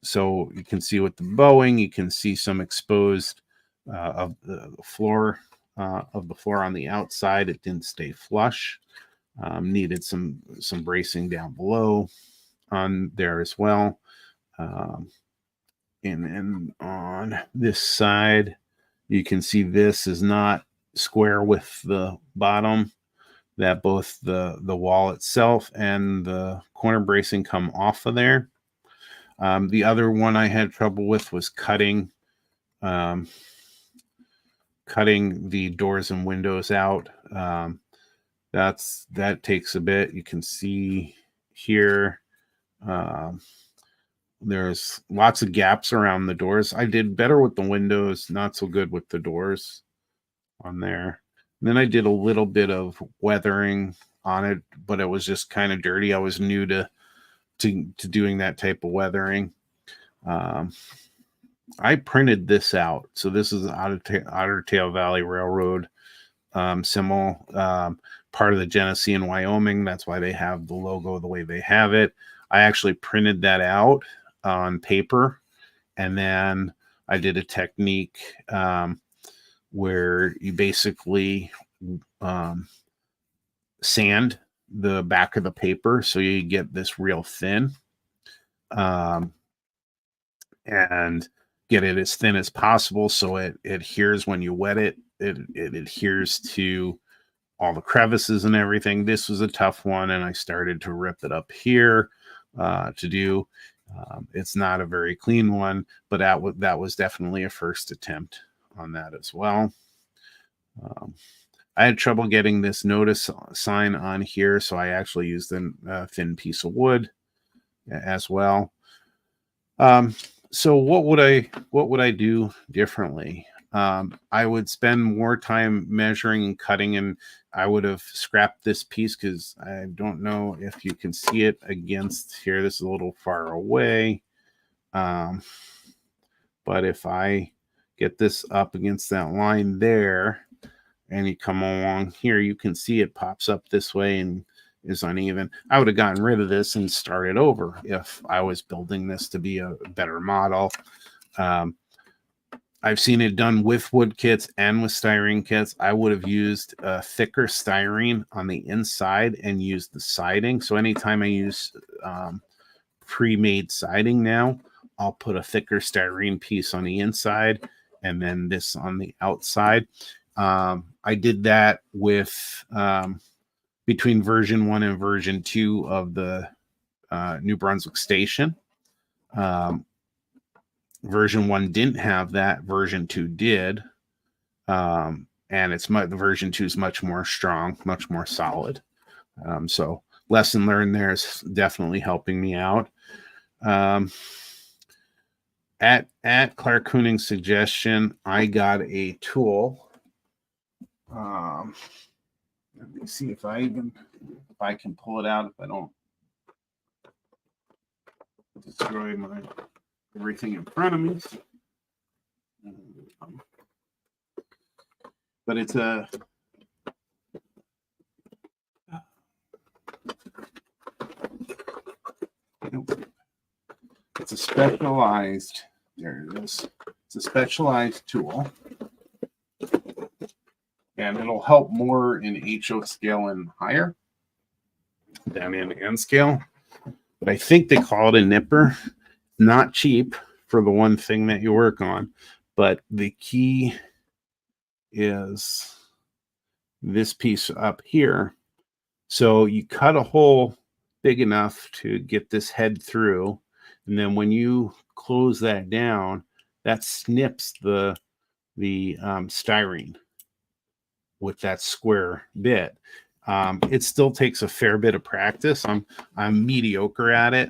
so you can see with the bowing, you can see some exposed of the floor on the outside. It didn't stay flush. Needed some bracing down below on there as well. And then on this side, you can see this is not square with the bottom, that both the wall itself and the corner bracing come off of there. The other one I had trouble with was cutting the doors and windows out. That takes a bit. You can see here there's lots of gaps around the doors. I did better with the windows, not so good with the doors on there. And then I did a little bit of weathering on it, but it was just kind of dirty. I was new to doing that type of weathering. I printed this out. So this is Otter Tail Valley Railroad symbol, part of the Genesee in Wyoming. That's why they have the logo the way they have it. I actually printed that out on paper, and then I did a technique where you basically sand the back of the paper so you get this real thin, and get it as thin as possible so it adheres when you wet it. It adheres to all the crevices and everything. This was a tough one, and I started to rip it up here to do. It's not a very clean one, but that was definitely a first attempt on that as well. I had trouble getting this notice sign on here, so I actually used a thin piece of wood as well. So what would I do differently? I would spend more time measuring and cutting, and I would have scrapped this piece because I don't know if you can see it against here. This is a little far away. But if I get this up against that line there and you come along here, you can see it pops up this way, and is uneven. I would have gotten rid of this and started over if I was building this to be a better model. I've seen it done with wood kits and with styrene kits. I would have used a thicker styrene on the inside and used the siding. So anytime I use pre-made siding now, I'll put a thicker styrene piece on the inside and then this on the outside. I did that with between version 1 and version 2 of the New Brunswick station. Version 1 didn't have that. Version 2 did. And the version 2 is much more strong, much more solid. So lesson learned there is definitely helping me out. At Clark Koenig's suggestion, I got a tool. Let me see if I can pull it out if I don't destroy everything in front of me. But it's a specialized, there it is. It's a specialized tool. And it'll help more in HO scale and higher than in N scale. But I think they call it a nipper. Not cheap for the one thing that you work on. But the key is this piece up here. So you cut a hole big enough to get this head through. And then when you close that down, that snips the styrene with that square bit. It still takes a fair bit of practice. I'm mediocre at it,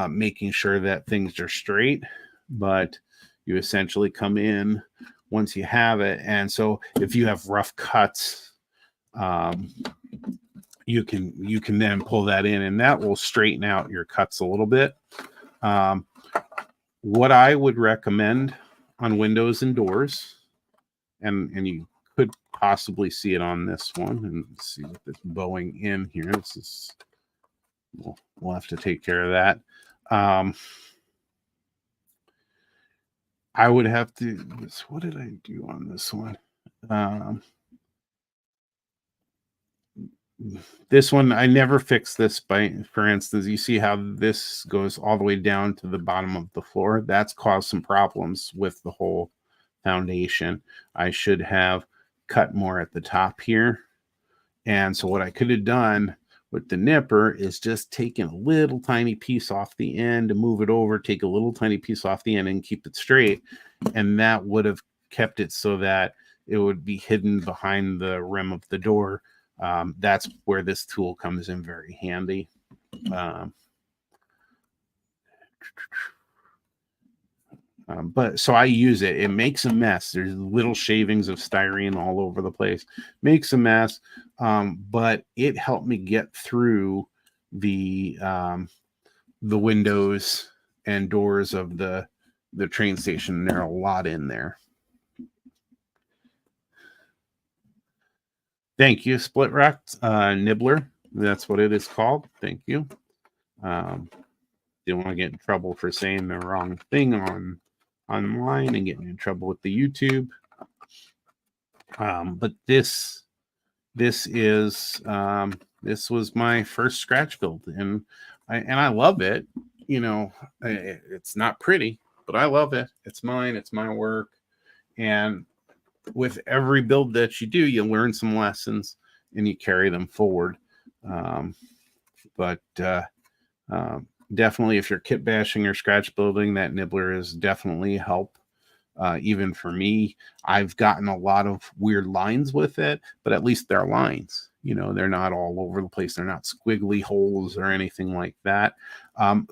making sure that things are straight, but you essentially come in once you have it. And so if you have rough cuts, you can then pull that in and that will straighten out your cuts a little bit. What I would recommend on windows and doors, and you could possibly see it on this one, and see what this bowing in here. This is, we'll have to take care of that. I would have to, what did I do on this one? This one, I never fixed this for instance, you see how this goes all the way down to the bottom of the floor. That's caused some problems with the whole foundation. I should have cut more at the top here. And so what I could have done with the nipper is just taking a little tiny piece off the end to move it over, take a little tiny piece off the end and keep it straight. And that would have kept it so that it would be hidden behind the rim of the door. That's where this tool comes in very handy. But so I use it. It makes a mess. There's little shavings of styrene all over the place. Makes a mess. But it helped me get through the windows and doors of the train station. There are a lot in there. Thank you, Split Rock Nibbler. That's what it is called. Thank you. Didn't want to get in trouble for saying the wrong thing online and getting in trouble with the YouTube. But this was my first scratch build, and I love it. You know, it's not pretty, but I love it. It's mine. It's my work, and with every build that you do, you learn some lessons and you carry them forward. But definitely, if you're kit bashing or scratch building, that nibbler is definitely help. Even for me, I've gotten a lot of weird lines with it, but at least they're lines. You know, they're not all over the place. They're not squiggly holes or anything like that.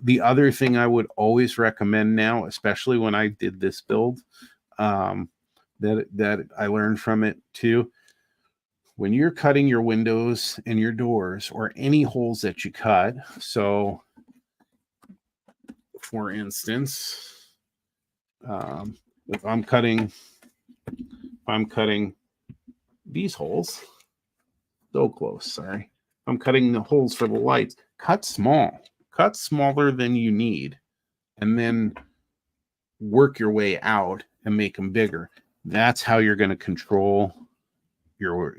The other thing I would always recommend now, especially when I did this build, that I learned from it too. When you're cutting your windows and your doors or any holes that you cut, so for instance, if I'm cutting these holes, so close, sorry. I'm cutting the holes for the lights. Cut small, cut smaller than you need, and then work your way out and make them bigger. That's how you're going to control your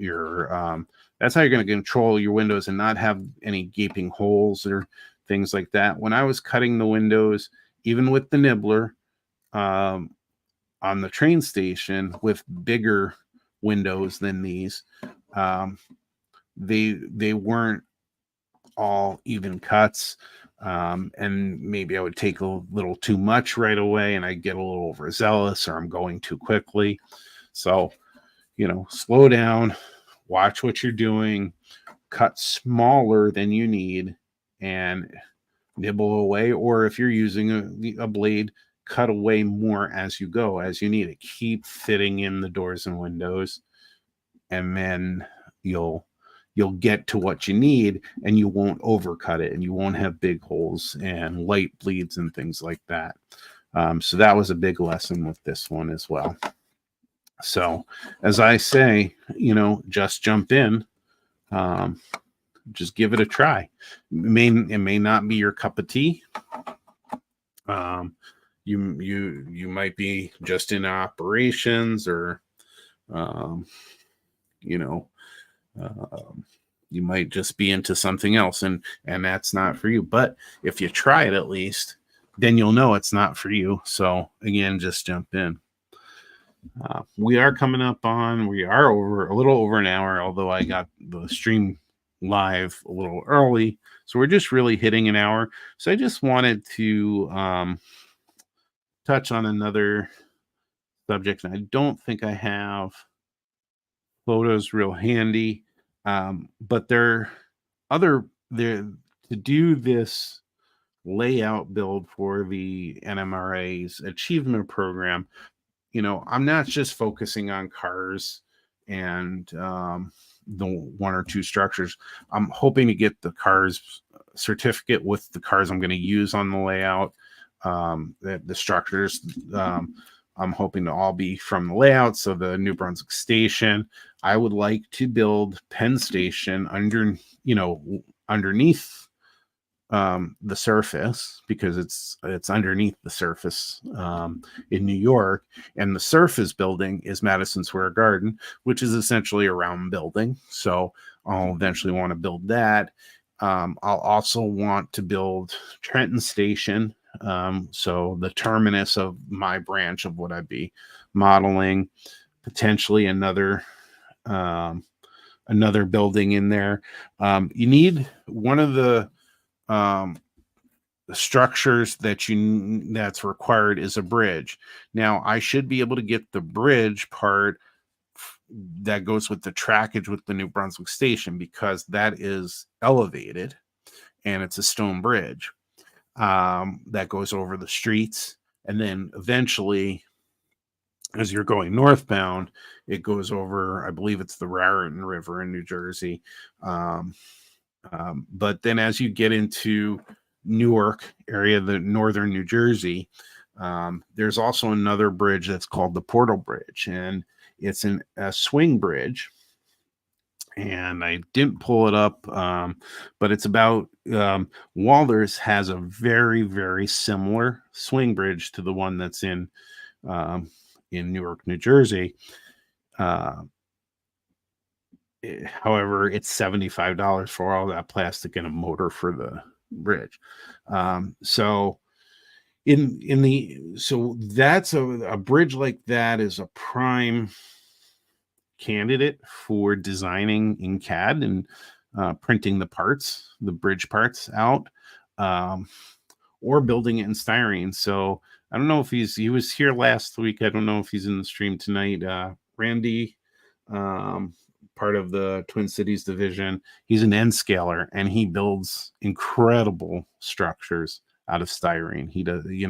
that's how you're going to control your windows and not have any gaping holes or things like that. When I was cutting the windows, even with the nibbler, on the train station with bigger windows than these, um, they weren't all even cuts. And maybe I would take a little too much right away and I get a little overzealous, or I'm going too quickly. So, slow down, watch what you're doing, cut smaller than you need, and nibble away. Or if you're using a blade, cut away more as you go, as you need it. Keep fitting in the doors and windows, and then you'll get to what you need, and you won't overcut it, and you won't have big holes and light bleeds and things like that. So that was a big lesson with this one as well. So as I say, just jump in, just give it a try. It may not be your cup of tea. You might be just in operations, or you might just be into something else, and that's not for you. But if you try it, at least, then you'll know it's not for you. So again, just jump in. We are over a little over an hour, although I got the stream live a little early, so we're just really hitting an hour. So I just wanted to touch on another subject, and I don't think I have photos real handy, but there to do this layout build for the NMRA's Achievement Program. I'm not just focusing on cars and the one or two structures. I'm hoping to get the cars certificate with the cars I'm going to use on the layout. The structures, I'm hoping to all be from the layout. So the New Brunswick station, I would like to build Penn Station underneath the surface, because it's underneath the surface in New York, and the surface building is Madison Square Garden, which is essentially a round building. So I'll eventually want to build that. I'll also want to build Trenton Station, so the terminus of my branch of what I'd be modeling, potentially another building in there. You need one of the structures that's required is a bridge. Now, I should be able to get the bridge part that goes with the trackage with the New Brunswick station, because that is elevated and it's a stone bridge that goes over the streets, and then eventually, as you're going northbound, it goes over, I believe it's the Raritan River in New Jersey. But then as you get into Newark area, the northern New Jersey, there's also another bridge that's called the Portal Bridge, and it's a swing bridge. And I didn't pull it up, but it's about Walters has a very, very similar swing bridge to the one that's in Newark, New Jersey. However, it's $75 for all that plastic and a motor for the bridge. So that's a bridge like that is a prime candidate for designing in CAD and printing the bridge parts out, or building it in styrene. So I don't know if he was here last week. I don't know if he's in the stream tonight. Randy, part of the Twin Cities division, he's an end scaler, and he builds incredible structures out of styrene. He does, he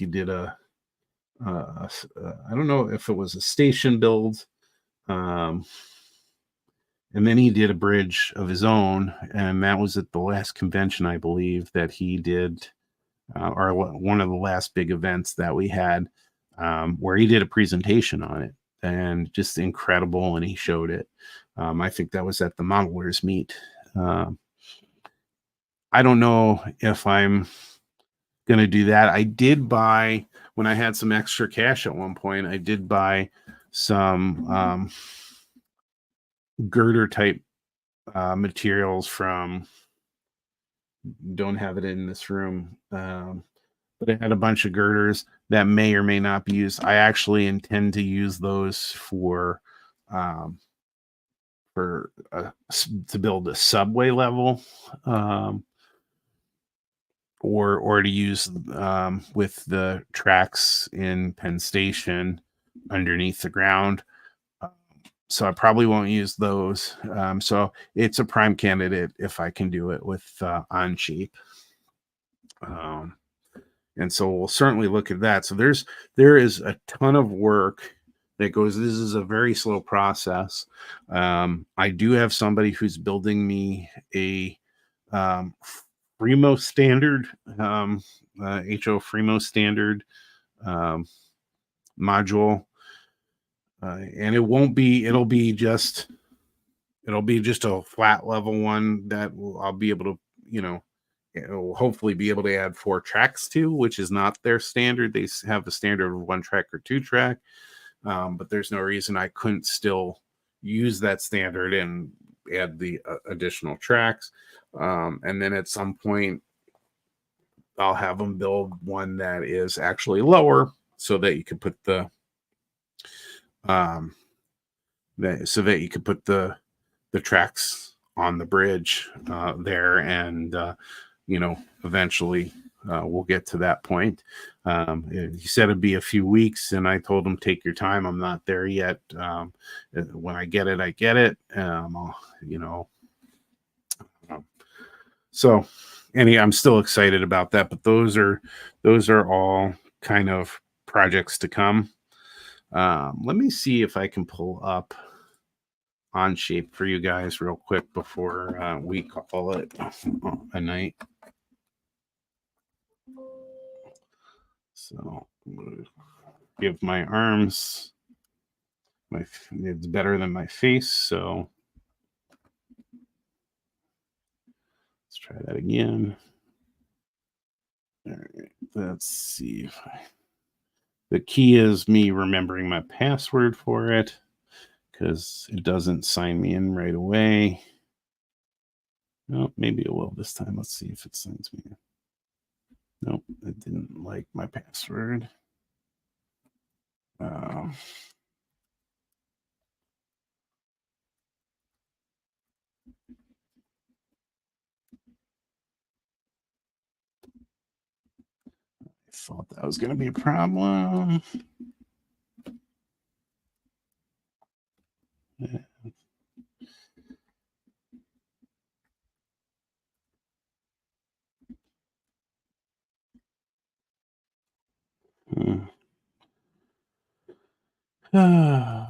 did I don't know if it was a station build, and then he did a bridge of his own, and that was at the last convention, I believe, that he did, or one of the last big events that we had, where he did a presentation on it. and just incredible. And he showed it. I think that was at the modelers meet. Um, I don't know if I'm going to do that. I did buy, when I had some extra cash at one point, I did buy some girder type materials from, don't have it in this room, but it had a bunch of girders that may or may not be used. I actually intend to use those um, to build a subway level, or to use with the tracks in Penn Station underneath the ground. So I probably won't use those. So it's a prime candidate if I can do it with Onshape. And so we'll certainly look at that. So there is a ton of work that goes. This is a very slow process. I do have somebody who's building me a Fremo standard, HO Fremo standard module, and it'll be just a flat level one that I'll be able to, it'll hopefully be able to add 4 tracks to, which is not their standard. They have a standard of 1 track or 2 track, but there's no reason I couldn't still use that standard and add the additional tracks. And then at some point, I'll have them build one that is actually lower, so that you can put the tracks on the bridge there, and eventually we'll get to that point. He said it'd be a few weeks, and I told him, take your time. I'm not there yet. When I get it, I get it. So I'm still excited about that, but those are all kind of projects to come. Let me see if I can pull up Onshape for you guys real quick before we call it a night. So give my arms, it's better than my face. So let's try that again. All right, let's see if the key is me remembering my password for it, because it doesn't sign me in right away. No, maybe it will this time. Let's see if it signs me in. Nope, it didn't like my password. I thought that was going to be a problem. Yeah. Yeah.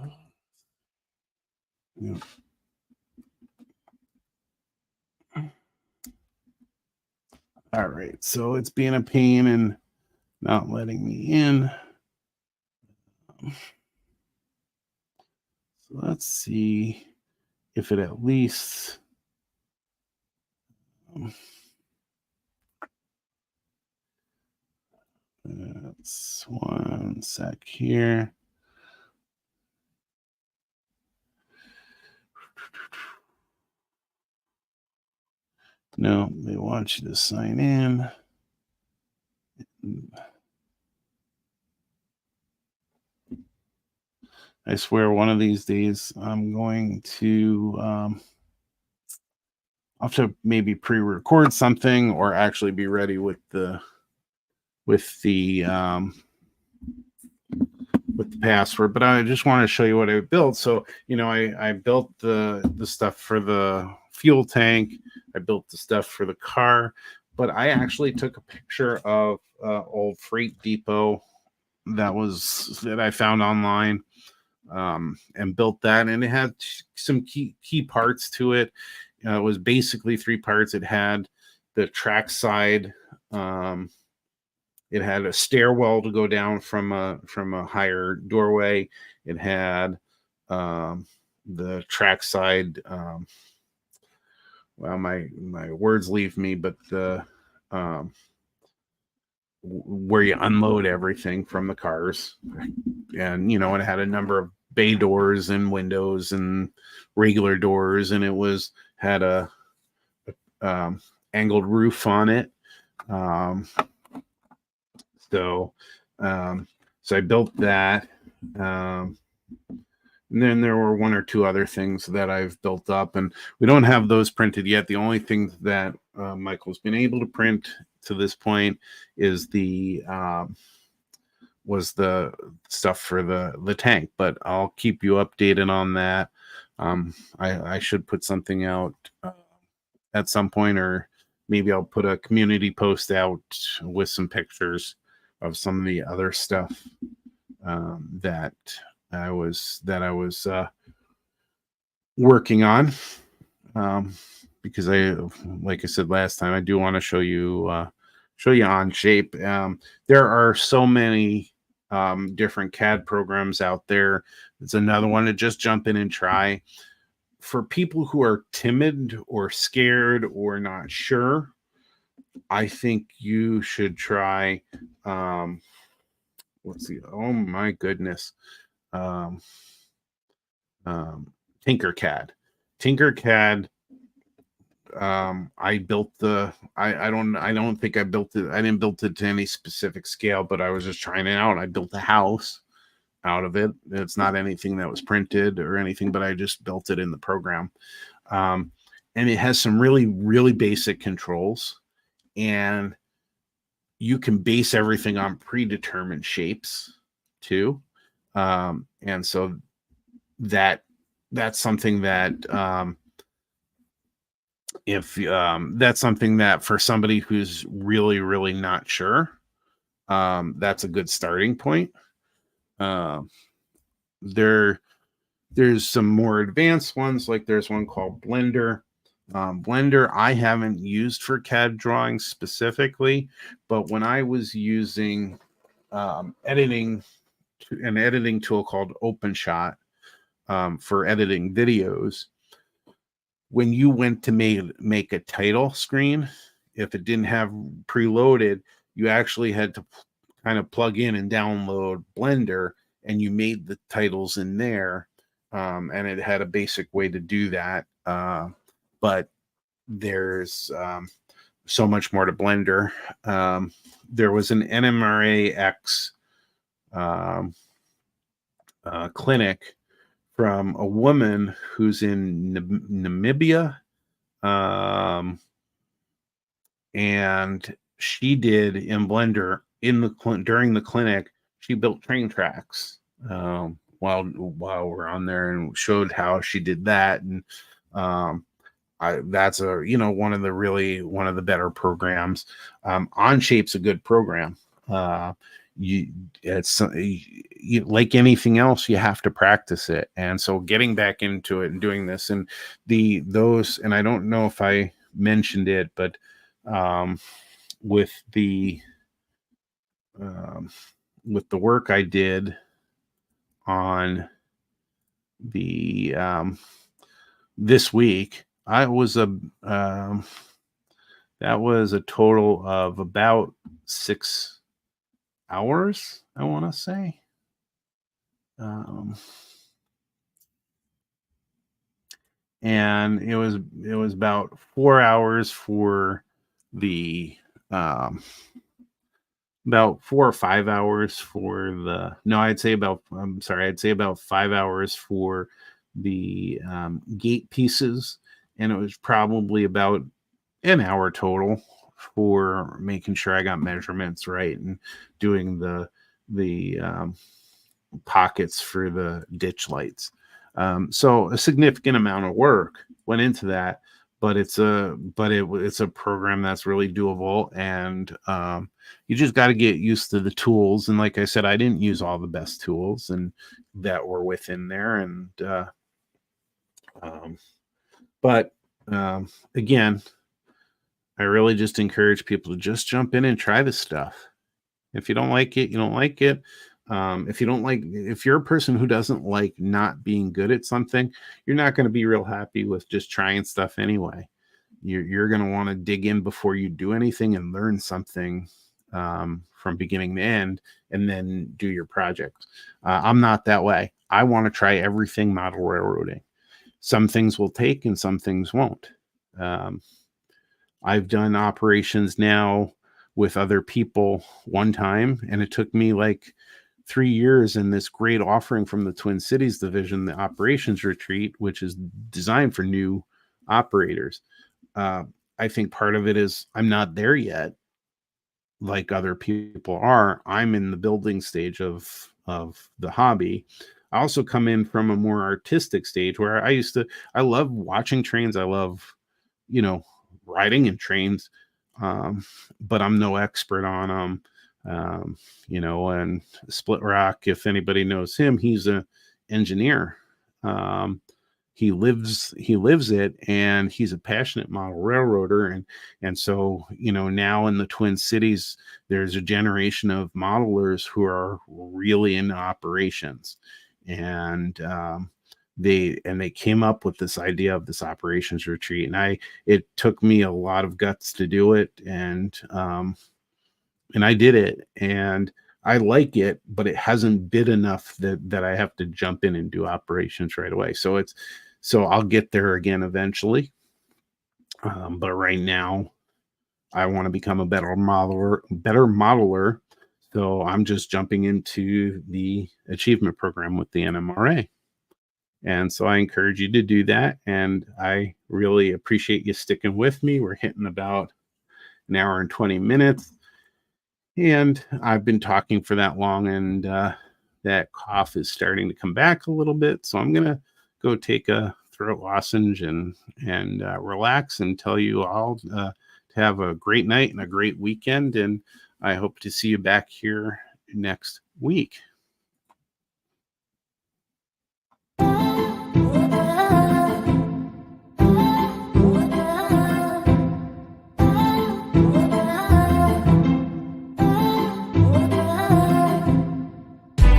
All right, so it's being a pain and not letting me in. So let's see if it at least that's one sec here. No, they want you to sign in. I swear one of these days I'm going to I'll have to maybe pre-record something, or actually be ready with the password. But I just want to show you what I built. So I built the stuff for the fuel tank. I built the stuff for the car, but I actually took a picture of old freight depot that I found online, and built that, and it had some key parts to it. It was basically 3 parts. It had the track side, it had a stairwell to go down from a higher doorway. It had the trackside. Well, my words leave me, but the where you unload everything from the cars, and it had a number of bay doors and windows and regular doors, and it had a angled roof on it. So I built that. And then there were one or two other things that I've built up, and we don't have those printed yet. The only thing that Michael's been able to print to this point is was the stuff for the tank, but I'll keep you updated on that. I should put something out at some point, or maybe I'll put a community post out with some pictures of some of the other stuff that I was working on, because like I said last time, I do want to show you Onshape. There are so many different CAD programs out there. It's another one to just jump in and try. For people who are timid or scared or not sure, I think you should try. Let's see. Oh my goodness. Tinkercad. I built I don't think I built it. I didn't build it to any specific scale, but I was just trying it out. I built a house out of it. It's not anything that was printed or anything, but I just built it in the program. And it has some really, really basic controls, and you can base everything on predetermined shapes too. And so that's something that if that's something that for somebody who's really, really not sure, that's a good starting point. There's some more advanced ones, like there's one called Blender. Blender I haven't used for CAD drawing specifically, but when I was using an editing tool called OpenShot for editing videos, when you went to make a title screen, if it didn't have preloaded, you actually had to kind of plug in and download Blender, and you made the titles in there. And it had a basic way to do that. But there's so much more to Blender. There was an NMRA clinic from a woman who's in Namibia. And she did in Blender during the clinic, she built train tracks while we're on there, and showed how she did that. And that's one of the better programs. Onshape's a good program. It's like anything else, you have to practice it. And so getting back into it and doing this, and and I don't know if I mentioned it, but with the work I did on the this week, that was a total of about 6 hours, I want to say. And it was about 4 hours for the about 4 or 5 hours for the I'd say about 5 hours for the gate pieces, and it was probably about an hour total for making sure I got measurements right and doing the pockets for the ditch lights. So a significant amount of work went into that, but it's a program that's really doable, and you just got to get used to the tools. And like I said, I didn't use all the best tools and that were within there, and but again, I really just encourage people to just jump in and try this stuff. If you don't like it, you don't like it. If you're a person who doesn't like not being good at something, you're not going to be real happy with just trying stuff anyway. You're going to want to dig in before you do anything and learn something from beginning to end, and then do your project. I'm not that way. I want to try everything model railroading. Some things will take and some things won't. Um, I've done operations now with other people one time, and it took me like 3 years in this great offering from the Twin Cities division, the operations retreat, which is designed for new operators. I think part of it is I'm not there yet, like other people are. I'm in the building stage of the hobby. I also come in from a more artistic stage where I love watching trains. I love, you know, riding in trains, but I'm no expert on them. And Split Rock, if anybody knows him, he's a engineer. Um, he lives it, and he's a passionate model railroader, and so now in the Twin Cities there's a generation of modelers who are really into operations, and they came up with this idea of this operations retreat, and it took me a lot of guts to do it, and I did it, and I like it, but it hasn't been enough that I have to jump in and do operations right away. So I'll get there again eventually. But right now I want to become a better modeler. So I'm just jumping into the achievement program with the NMRA. And so I encourage you to do that. And I really appreciate you sticking with me. We're hitting about an hour and 20 minutes. And I've been talking for that long, and that cough is starting to come back a little bit. So I'm going to go take a throat lozenge and relax, and tell you all to have a great night and a great weekend. And I hope to see you back here next week.